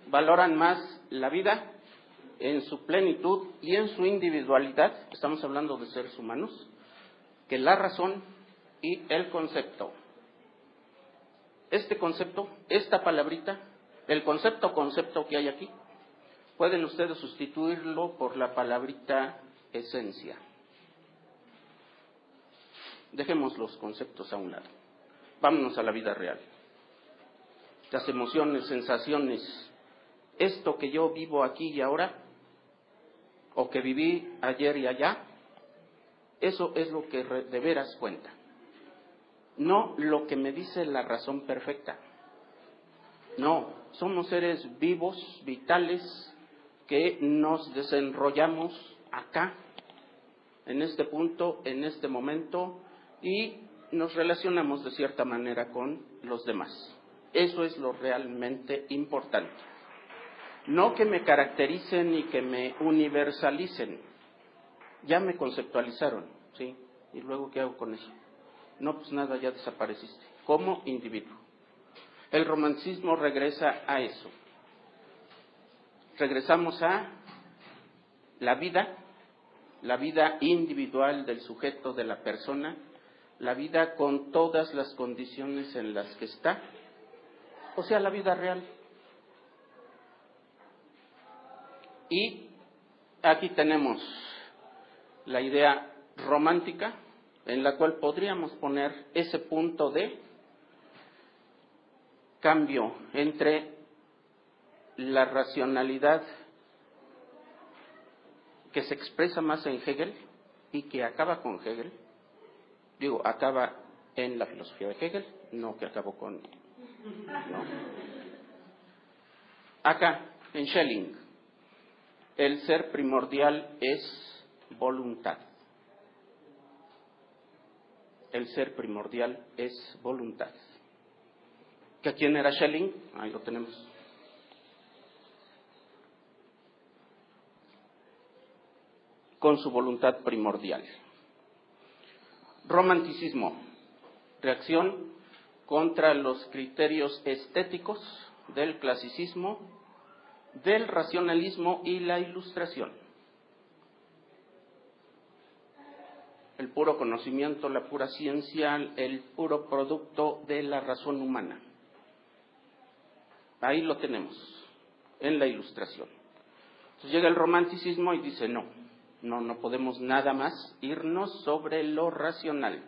Valoran más la vida en su plenitud y en su individualidad, estamos hablando de seres humanos, que la razón y el concepto. Este concepto, esta palabrita, el concepto que hay aquí, pueden ustedes sustituirlo por la palabrita esencia. Dejemos los conceptos a un lado. Vámonos a la vida real. Las emociones, sensaciones, esto que yo vivo aquí y ahora, o que viví ayer y allá, eso es lo que de veras cuenta. No lo que me dice la razón perfecta. No, somos seres vivos, vitales, que nos desenrollamos acá, en este punto, en este momento, y nos relacionamos de cierta manera con los demás. Eso es lo realmente importante. No que me caractericen ni que me universalicen. Ya me conceptualizaron, ¿sí? ¿Y luego qué hago con eso? No, pues nada, ya desapareciste, como individuo. El romanticismo regresa a eso. Regresamos a la vida individual del sujeto, de la persona, la vida con todas las condiciones en las que está, o sea, la vida real. Y aquí tenemos la idea romántica, en la cual podríamos poner ese punto de cambio entre la racionalidad que se expresa más en Hegel y que acaba con Hegel. Digo, acaba en la filosofía de Hegel, no que acabó con... ¿no? Acá, en Schelling, el ser primordial es voluntad. El ser primordial es voluntad. ¿Que quién era Schelling? Ahí lo tenemos. Con su voluntad primordial. Romanticismo. Reacción contra los criterios estéticos del clasicismo, del racionalismo y la ilustración. El puro conocimiento, la pura ciencia, el puro producto de la razón humana. Ahí lo tenemos, en la ilustración. Entonces llega el romanticismo y dice, no podemos nada más irnos sobre lo racional.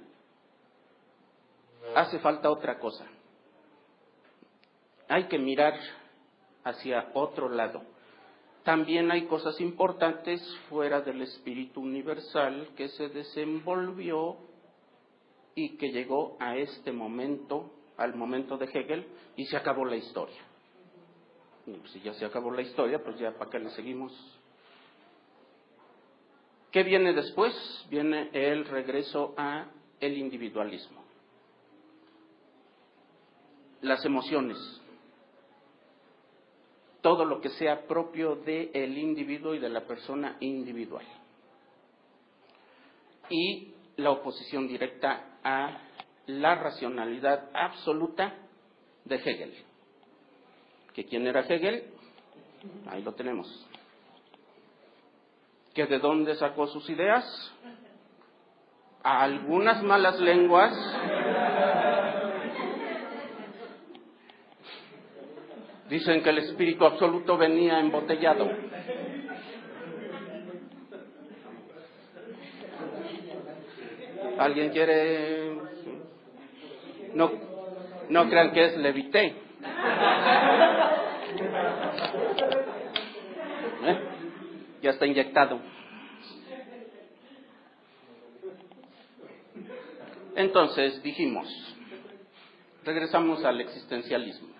Hace falta otra cosa. Hay que mirar hacia otro lado. También hay cosas importantes fuera del espíritu universal que se desenvolvió y que llegó a este momento, al momento de Hegel, y se acabó la historia. Y si ya se acabó la historia, pues ya para qué le seguimos. ¿Qué viene después? Viene el regreso a el individualismo. Las emociones. Todo lo que sea propio del individuo y de la persona individual. Y la oposición directa a la racionalidad absoluta de Hegel. ¿Que quién era Hegel? Ahí lo tenemos. ¿Que de dónde sacó sus ideas? A algunas malas lenguas dicen que el espíritu absoluto venía embotellado. ¿Alguien quiere? No crean que es Levité. Ya está inyectado. Entonces dijimos, regresamos al existencialismo.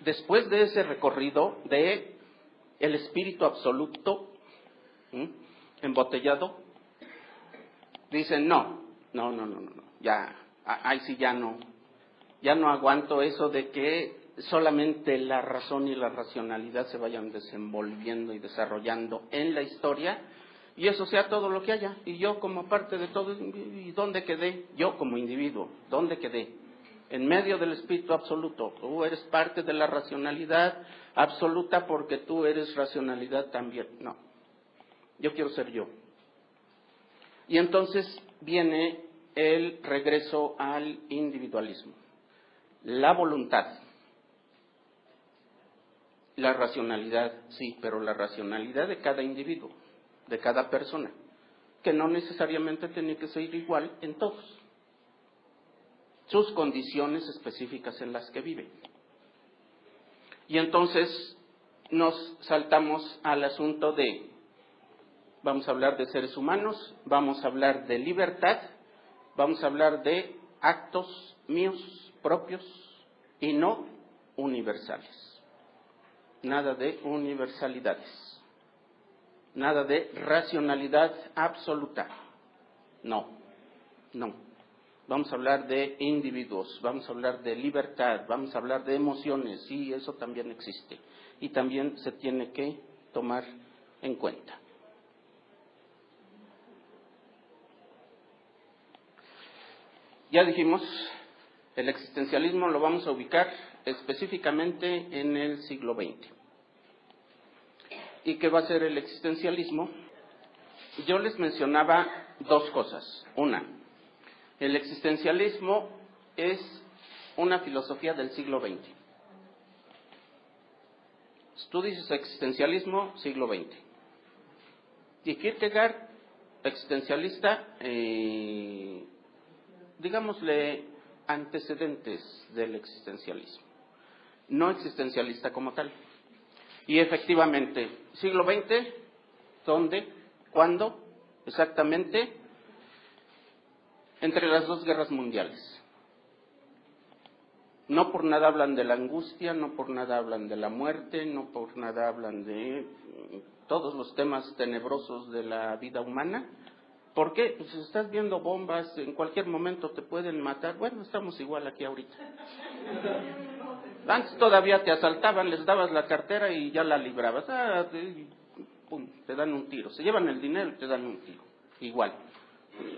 Después de ese recorrido de el espíritu absoluto, embotellado, dicen no, ya, ahí sí ya no aguanto eso de que solamente la razón y la racionalidad se vayan desenvolviendo y desarrollando en la historia, y eso sea todo lo que haya, y yo como parte de todo, ¿y dónde quedé? Yo como individuo, ¿dónde quedé? En medio del espíritu absoluto. Tú eres parte de la racionalidad absoluta porque tú eres racionalidad también. No, yo quiero ser yo. Y entonces viene el regreso al individualismo. La voluntad. La racionalidad, sí, pero la racionalidad de cada individuo, de cada persona, que no necesariamente tiene que ser igual en todos. Sus condiciones específicas en las que vive. Y entonces nos saltamos al asunto de, vamos a hablar de seres humanos, vamos a hablar de libertad, vamos a hablar de actos míos propios y no universales. Nada de universalidades, nada de racionalidad absoluta. No. Vamos a hablar de individuos, vamos a hablar de libertad, vamos a hablar de emociones, sí, eso también existe y también se tiene que tomar en cuenta. Ya dijimos, el existencialismo lo vamos a ubicar específicamente en el siglo XX. ¿Y qué va a ser el existencialismo? Yo les mencionaba dos cosas. Una, el existencialismo es una filosofía del siglo XX. Tú dices existencialismo, siglo XX. Y Kierkegaard, existencialista, digámosle antecedentes del existencialismo. No existencialista como tal. Y efectivamente, siglo XX, ¿dónde? ¿Cuándo? Exactamente, entre las dos guerras mundiales. No por nada hablan de la angustia, no por nada hablan de la muerte, no por nada hablan de todos los temas tenebrosos de la vida humana. ¿Por qué? Pues si estás viendo bombas, en cualquier momento te pueden matar. Bueno, estamos igual aquí ahorita. Antes todavía te asaltaban, les dabas la cartera y ya la librabas. Pum, te dan un tiro. Se llevan el dinero y te dan un tiro. Igual.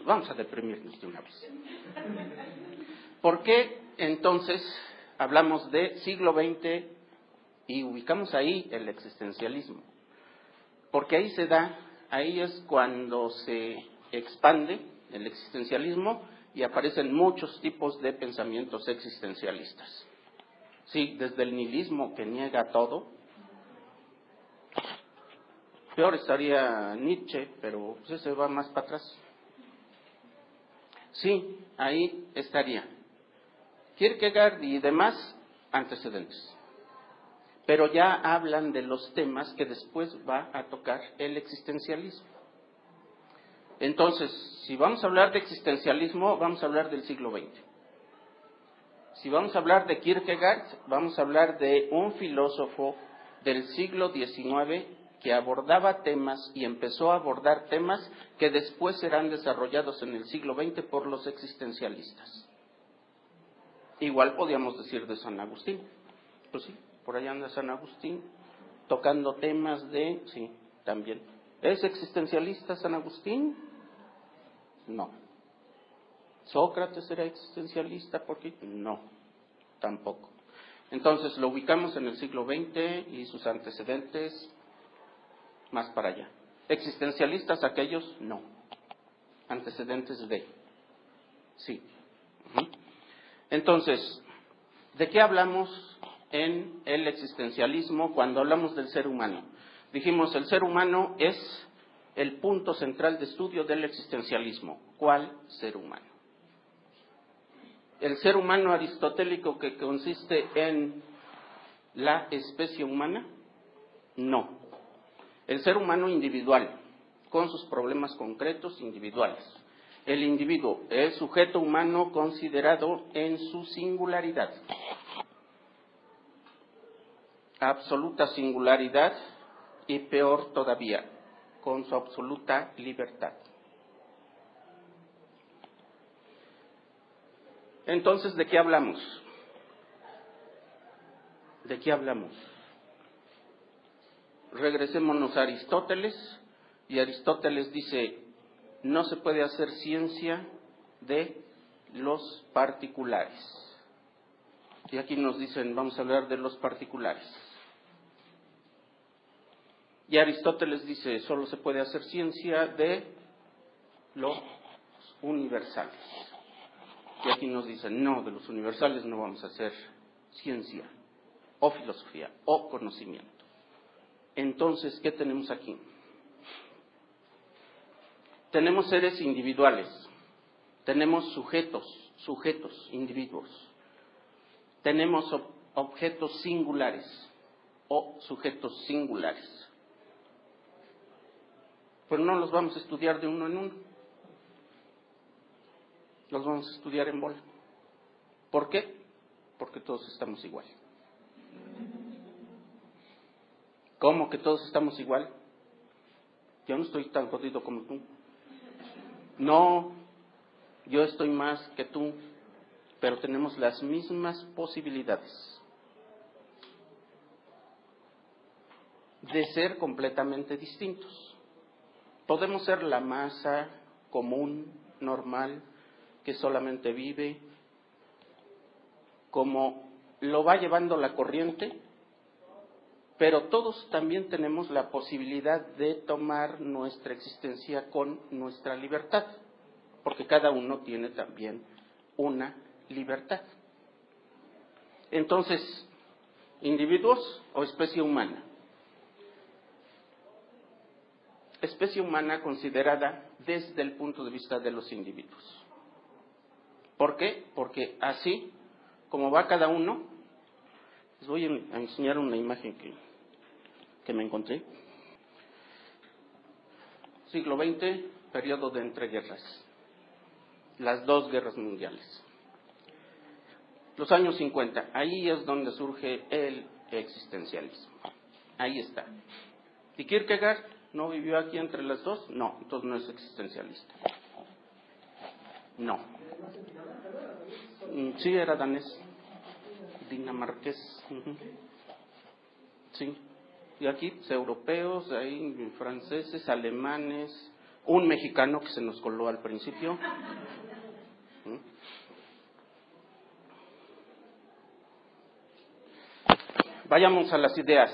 Vamos a deprimirnos de una vez. ¿Por qué entonces hablamos de siglo XX y ubicamos ahí el existencialismo? Porque ahí se da, ahí es cuando se expande el existencialismo y aparecen muchos tipos de pensamientos existencialistas. Sí, desde el nihilismo que niega todo. Peor estaría Nietzsche, pero pues ese va más para atrás. Sí, ahí estaría. Kierkegaard y demás antecedentes. Pero ya hablan de los temas que después va a tocar el existencialismo. Entonces, si vamos a hablar de existencialismo, vamos a hablar del siglo XX. Si vamos a hablar de Kierkegaard, vamos a hablar de un filósofo del siglo XIX que abordaba temas y empezó a abordar temas que después serán desarrollados en el siglo XX por los existencialistas. Igual podríamos decir de San Agustín. Pues sí, por allá anda San Agustín tocando temas de... Sí, también. ¿Es existencialista San Agustín? No. ¿Sócrates era existencialista? ¿Por qué? No, tampoco. Entonces lo ubicamos en el siglo XX y sus antecedentes más para allá. ¿Existencialistas aquellos? No. Antecedentes de. Sí. Entonces, ¿de qué hablamos en el existencialismo cuando hablamos del ser humano? Dijimos, el ser humano es el punto central de estudio del existencialismo. ¿Cuál ser humano? El ser humano aristotélico que consiste en la especie humana, no. El ser humano individual, con sus problemas concretos individuales. El individuo, el sujeto humano considerado en su singularidad. Absoluta singularidad y peor todavía, con su absoluta libertad. Entonces, ¿de qué hablamos? ¿De qué hablamos? Regresémonos a Aristóteles, y Aristóteles dice, no se puede hacer ciencia de los particulares. Y aquí nos dicen, vamos a hablar de los particulares. Y Aristóteles dice, solo se puede hacer ciencia de los universales. Y aquí nos dicen, no, de los universales no vamos a hacer ciencia, o filosofía, o conocimiento. Entonces, ¿qué tenemos aquí? Tenemos seres individuales, tenemos sujetos, individuos. Tenemos objetos singulares o sujetos singulares. Pero no los vamos a estudiar de uno en uno. Los vamos a estudiar en bola. ¿Por qué? Porque todos estamos igual. ¿Cómo que todos estamos igual? Yo no estoy tan jodido como tú. No, yo estoy más que tú, pero tenemos las mismas posibilidades de ser completamente distintos. Podemos ser la masa común, normal, que solamente vive como lo va llevando la corriente, pero todos también tenemos la posibilidad de tomar nuestra existencia con nuestra libertad, porque cada uno tiene también una libertad. Entonces, ¿individuos o especie humana? Especie humana considerada desde el punto de vista de los individuos. ¿Por qué? Porque así como va cada uno, les voy a enseñar una imagen que me encontré. Siglo XX, periodo de entreguerras, las dos guerras mundiales. Los años 50, ahí es donde surge el existencialismo. Ahí está. ¿Y Kierkegaard no vivió aquí entre las dos? No, entonces no es existencialista. No. Sí, era danés, dinamarqués. Sí. Y aquí, pues, europeos, ahí, franceses, alemanes, un mexicano que se nos coló al principio. Vayamos a las ideas.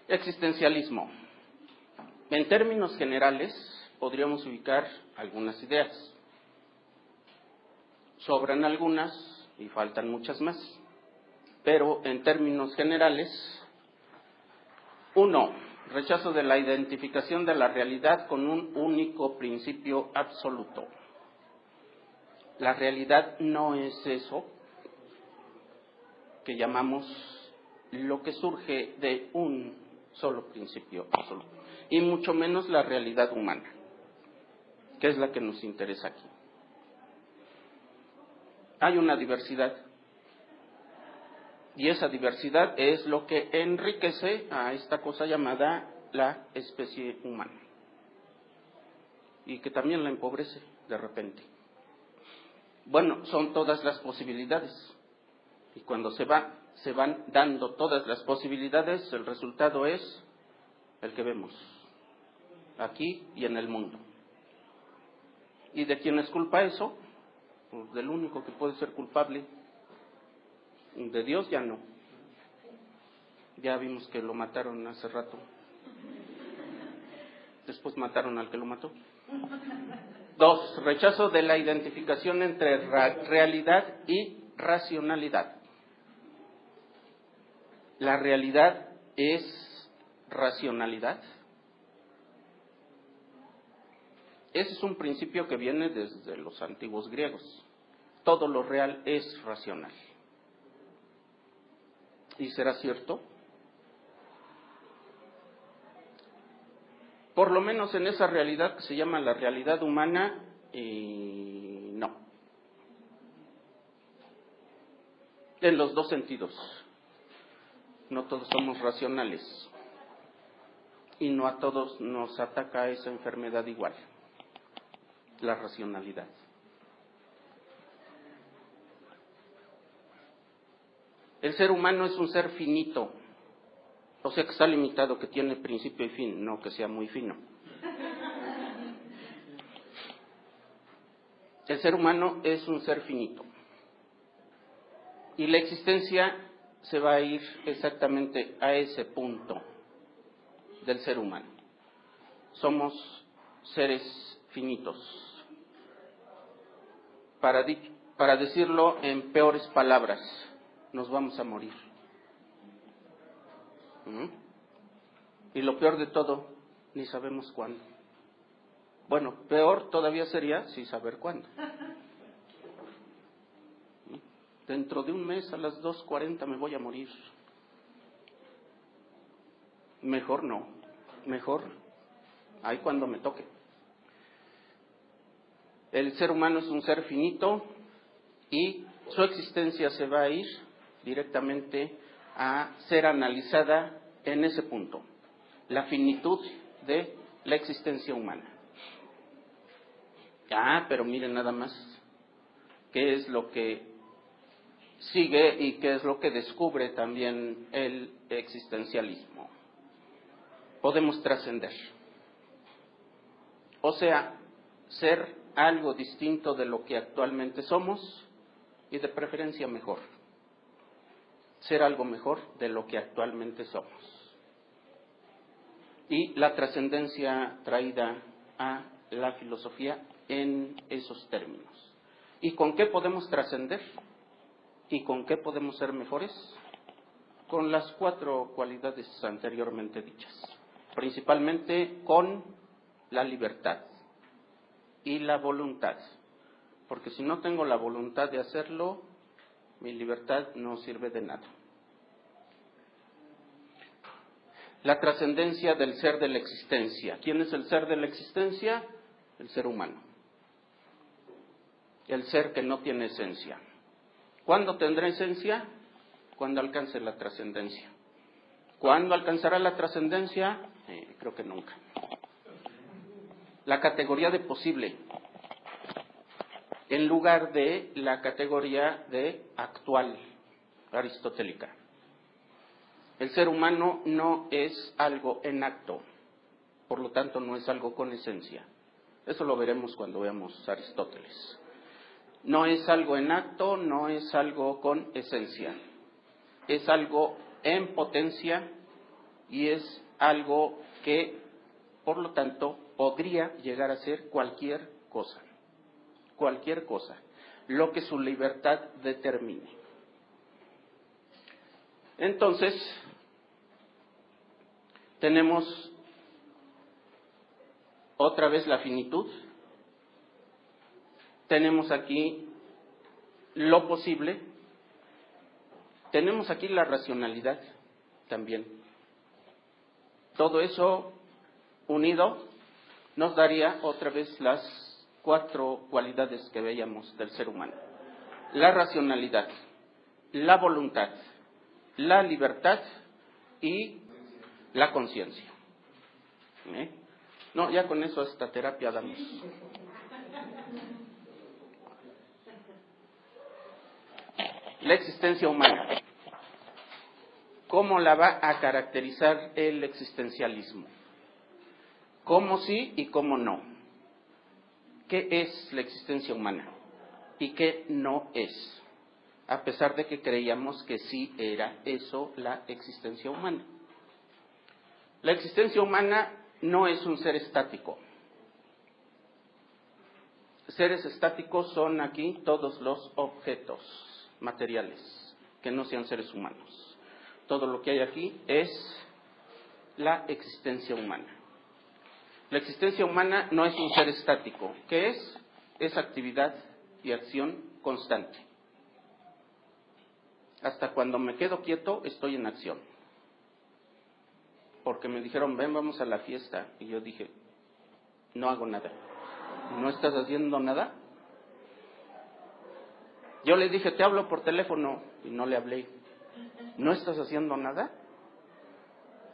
Existencialismo. En términos generales, podríamos ubicar algunas ideas. Sobran algunas y faltan muchas más. Pero en términos generales, 1. Rechazo de la identificación de la realidad con un único principio absoluto. La realidad no es eso que llamamos lo que surge de un solo principio absoluto, y mucho menos la realidad humana, que es la que nos interesa aquí. Hay una diversidad, y esa diversidad es lo que enriquece a esta cosa llamada la especie humana, y que también la empobrece de repente. Bueno, son todas las posibilidades, y cuando se van dando todas las posibilidades, el resultado es el que vemos aquí y en el mundo. ¿Y de quién es culpa eso? Pues del único que puede ser culpable. De Dios ya no. Ya vimos que lo mataron hace rato. Después mataron al que lo mató. 2. Rechazo de la identificación entre realidad y racionalidad. ¿La realidad es racionalidad? Ese es un principio que viene desde los antiguos griegos. Todo lo real es racional. ¿Y será cierto? Por lo menos en esa realidad que se llama la realidad humana, no. En los dos sentidos. no todos somos racionales y no a todos nos ataca esa enfermedad igual, la racionalidad. El ser humano es un ser finito, o sea que está limitado, que tiene principio y fin, no que sea muy fino. El ser humano es un ser finito y la existencia se va a ir exactamente a ese punto del ser humano. Somos seres finitos. Para decirlo en peores palabras, nos vamos a morir. Y lo peor de todo, ni sabemos cuándo. Bueno, peor todavía sería sí saber cuándo. Dentro de un mes a las 2:40 me voy a morir. Mejor no, mejor ahí cuando me toque. El ser humano es un ser finito y su existencia se va a ir directamente a ser analizada en ese punto, la finitud de la existencia humana. Pero miren nada más qué es lo que sigue y qué es lo que descubre también el existencialismo. Podemos trascender, o sea, ser algo distinto de lo que actualmente somos y de preferencia mejor, ser algo mejor de lo que actualmente somos. Y la trascendencia traída a la filosofía en esos términos. ¿Y con qué podemos trascender? ¿Y con qué podemos ser mejores? Con las 4 cualidades anteriormente dichas, principalmente con la libertad y la voluntad, porque si no tengo la voluntad de hacerlo, mi libertad no sirve de nada. La trascendencia del ser de la existencia. ¿Quién es el ser de la existencia? El ser humano. El ser que no tiene esencia. ¿Cuándo tendrá esencia? Cuando alcance la trascendencia. ¿Cuándo alcanzará la trascendencia? Creo que nunca. La categoría de posible, en lugar de la categoría de actual, aristotélica. El ser humano no es algo en acto, por lo tanto no es algo con esencia. Eso lo veremos cuando veamos Aristóteles. No es algo en acto, no es algo con esencia. Es algo en potencia y es algo que, por lo tanto, podría llegar a ser cualquier cosa, lo que su libertad determine. Entonces, tenemos otra vez la finitud, tenemos aquí lo posible, tenemos aquí la racionalidad también. Todo eso unido nos daría otra vez las 4 cualidades que veíamos del ser humano: la racionalidad, la voluntad, la libertad y la conciencia. No, ya con eso hasta terapia damos. La existencia humana. ¿Cómo la va a caracterizar el existencialismo? ¿Cómo sí y cómo no? ¿Qué es la existencia humana y qué no es? A pesar de que creíamos que sí era eso la existencia humana. La existencia humana no es un ser estático. Seres estáticos son aquí todos los objetos materiales que no sean seres humanos. Todo lo que hay aquí es la existencia humana. La existencia humana no es un ser estático. ¿Qué es? Es actividad y acción constante. Hasta cuando me quedo quieto estoy en acción. Porque me dijeron, ven, vamos a la fiesta. Y yo dije, no hago nada. ¿No estás haciendo nada? Yo le dije, te hablo por teléfono, y no le hablé. ¿No estás haciendo nada?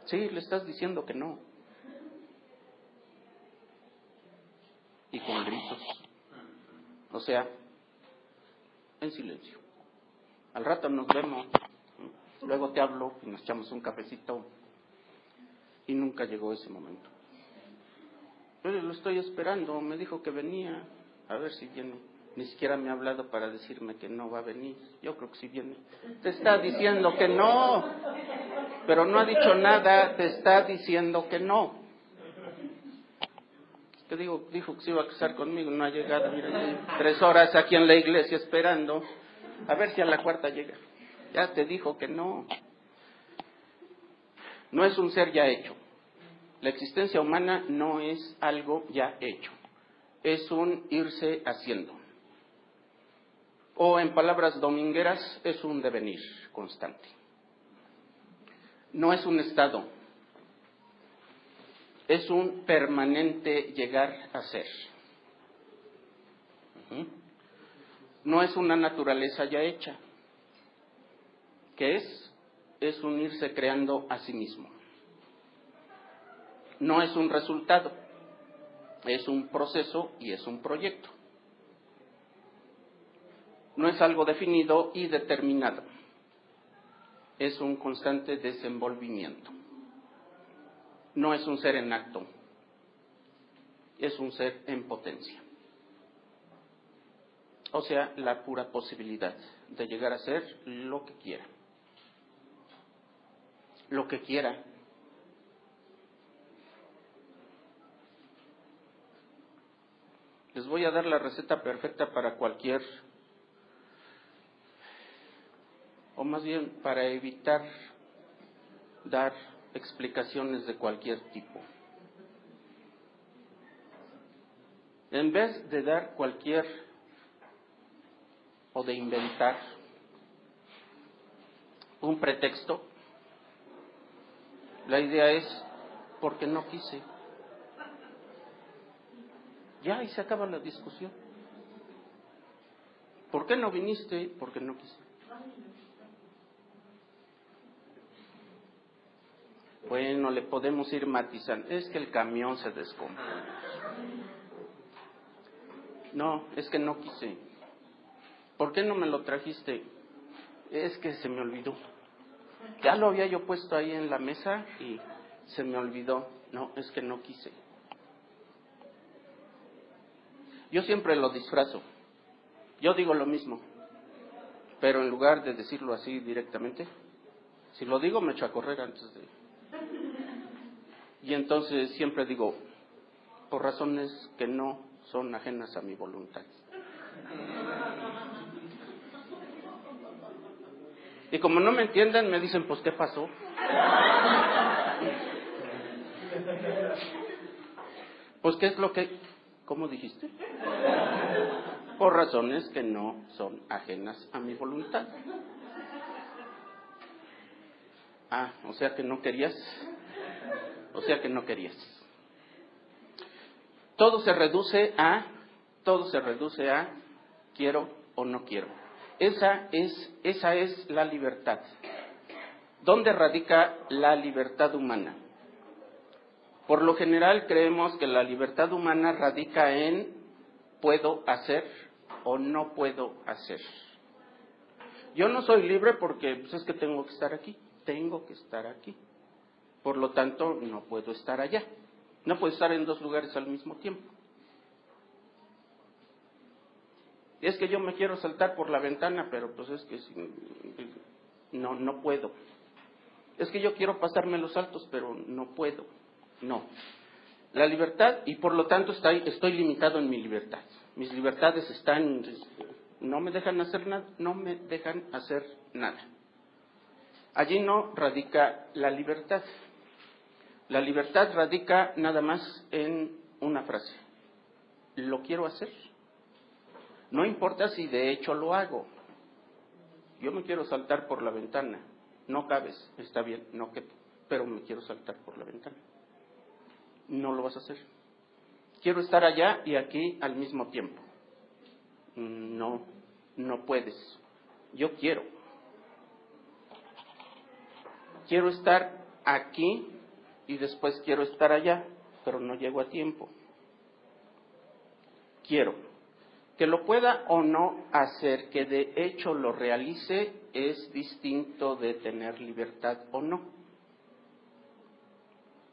Sí, le estás diciendo que no. Y con gritos. O sea, en silencio. Al rato nos vemos, luego te hablo y nos echamos un cafecito. Y nunca llegó ese momento. Pero lo estoy esperando, me dijo que venía, a ver si viene. Ni siquiera me ha hablado para decirme que no va a venir. Yo creo que sí viene. Te está diciendo que no, pero no ha dicho nada, te está diciendo que no. Te digo, dijo que se iba a casar conmigo, no ha llegado. Mira, llevo 3 horas aquí en la iglesia esperando, a ver si a la 4ª llega. Ya te dijo que no. No es un ser ya hecho. La existencia humana no es algo ya hecho. Es un irse haciendo. O en palabras domingueras, es un devenir constante. No es un estado. Es un permanente llegar a ser. No es una naturaleza ya hecha. ¿Qué es? Es un irse creando a sí mismo. No es un resultado. Es un proceso y es un proyecto. No es algo definido y determinado. Es un constante desenvolvimiento. No es un ser en acto. Es un ser en potencia. O sea, la pura posibilidad de llegar a ser lo que quiera. Lo que quiera. Les voy a dar la receta perfecta para cualquier, o más bien para evitar dar explicaciones de cualquier tipo. En vez de dar cualquier o de inventar un pretexto, la idea es porque no quise. Ya, y se acaba la discusión. ¿Por qué no viniste? Porque no quise. Bueno, le podemos ir matizando. Es que el camión se descompone. No, es que no quise. ¿Por qué no me lo trajiste? Es que se me olvidó. Ya lo había yo puesto ahí en la mesa y se me olvidó. No, es que no quise. Yo siempre lo disfrazo. Yo digo lo mismo. Pero en lugar de decirlo así directamente, si lo digo me echo a correr antes de... Y entonces siempre digo, por razones que no son ajenas a mi voluntad. Y como no me entienden, me dicen, pues, ¿qué pasó? Pues, ¿qué es lo que...? ¿Cómo dijiste? Por razones que no son ajenas a mi voluntad. Ah, o sea que no querías. O sea que no querías. Todo se reduce a quiero o no quiero. Esa es la libertad. ¿Dónde radica la libertad humana? Por lo general creemos que la libertad humana radica en puedo hacer o no puedo hacer. Yo no soy libre porque pues, es que tengo que estar aquí. Por lo tanto, no puedo estar allá. No puedo estar en 2 lugares al mismo tiempo. Es que yo me quiero saltar por la ventana, pero pues es que no puedo. Es que yo quiero pasarme los saltos, pero no puedo. No. La libertad, y por lo tanto estoy limitado en mi libertad. Mis libertades no me dejan hacer nada. Allí no radica la libertad. La libertad radica nada más en una frase. Lo quiero hacer. No importa si de hecho lo hago. Yo me quiero saltar por la ventana. No cabes, está bien, no quepo, pero me quiero saltar por la ventana. No lo vas a hacer. Quiero estar allá y aquí al mismo tiempo. No puedes. Yo quiero. Quiero estar aquí y después quiero estar allá, pero no llego a tiempo. Quiero. Que lo pueda o no hacer, que de hecho lo realice, es distinto de tener libertad o no.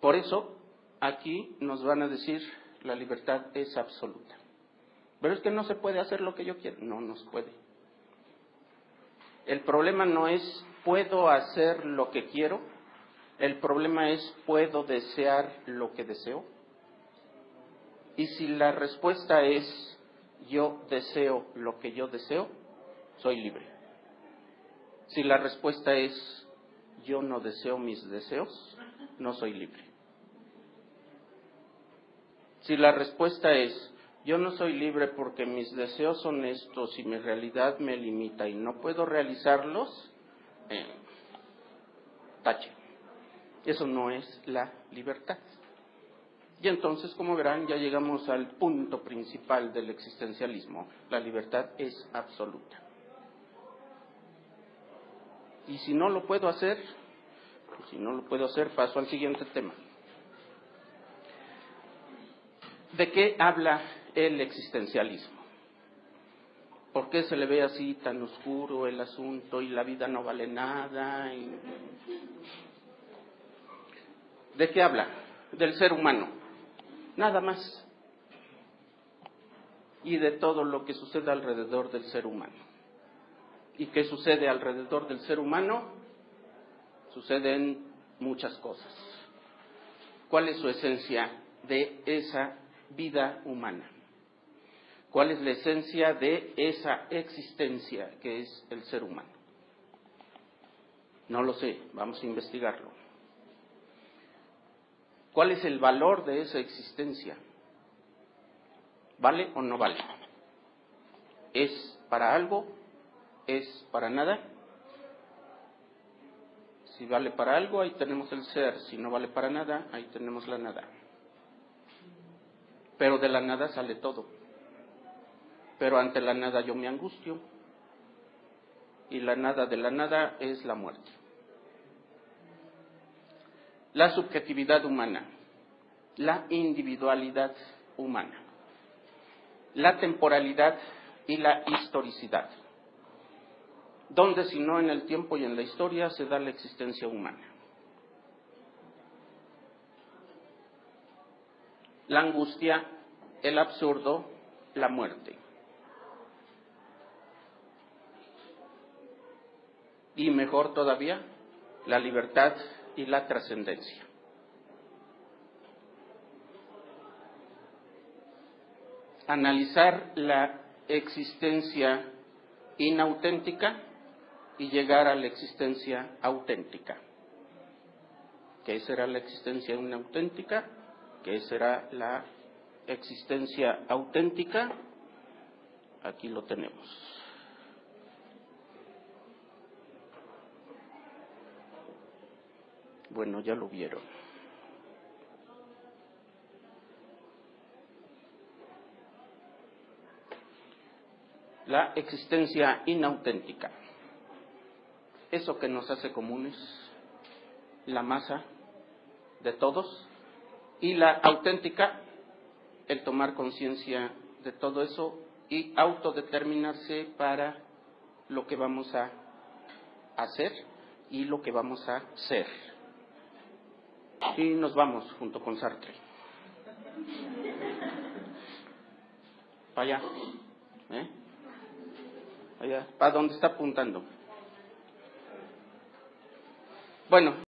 Por eso, aquí nos van a decir, la libertad es absoluta. Pero es que no se puede hacer lo que yo quiero. No nos puede. El problema no es, ¿puedo hacer lo que quiero? El problema es, ¿puedo desear lo que deseo? Y si la respuesta es, yo deseo lo que yo deseo, soy libre. Si la respuesta es, yo no deseo mis deseos, no soy libre. Si la respuesta es, yo no soy libre porque mis deseos son estos y mi realidad me limita y no puedo realizarlos, tache. Eso no es la libertad. Y entonces, como verán, ya llegamos al punto principal del existencialismo. La libertad es absoluta. Y si no lo puedo hacer, paso al siguiente tema. ¿De qué habla el existencialismo? ¿Por qué se le ve así tan oscuro el asunto y la vida no vale nada? ¿De qué habla? Del ser humano. Nada más. Y de todo lo que sucede alrededor del ser humano. ¿Y qué sucede alrededor del ser humano? Suceden muchas cosas. ¿Cuál es su esencia de esa vida humana? ¿Cuál es la esencia de esa existencia que es el ser humano? No lo sé, vamos a investigarlo. ¿Cuál es el valor de esa existencia? ¿Vale o no vale? ¿Es para algo? ¿Es para nada? Si vale para algo, ahí tenemos el ser. Si no vale para nada, ahí tenemos la nada. Pero de la nada sale todo. Pero ante la nada yo me angustio. Y la nada de la nada es la muerte. La subjetividad humana. La individualidad humana. La temporalidad y la historicidad. ¿Dónde si no en el tiempo y en la historia se da la existencia humana? La angustia, el absurdo, la muerte. Y mejor todavía, la libertad y la trascendencia. Analizar la existencia inauténtica y llegar a la existencia auténtica. ¿Qué será la existencia inauténtica? ¿Qué será la existencia auténtica? Aquí lo tenemos. Bueno, ya lo vieron. La existencia inauténtica. Eso que nos hace comunes, la masa de todos, y la auténtica, el tomar conciencia de todo eso y autodeterminarse para lo que vamos a hacer y lo que vamos a ser. Y nos vamos junto con Sartre. Para allá. Allá. ¿Para dónde está apuntando? Bueno.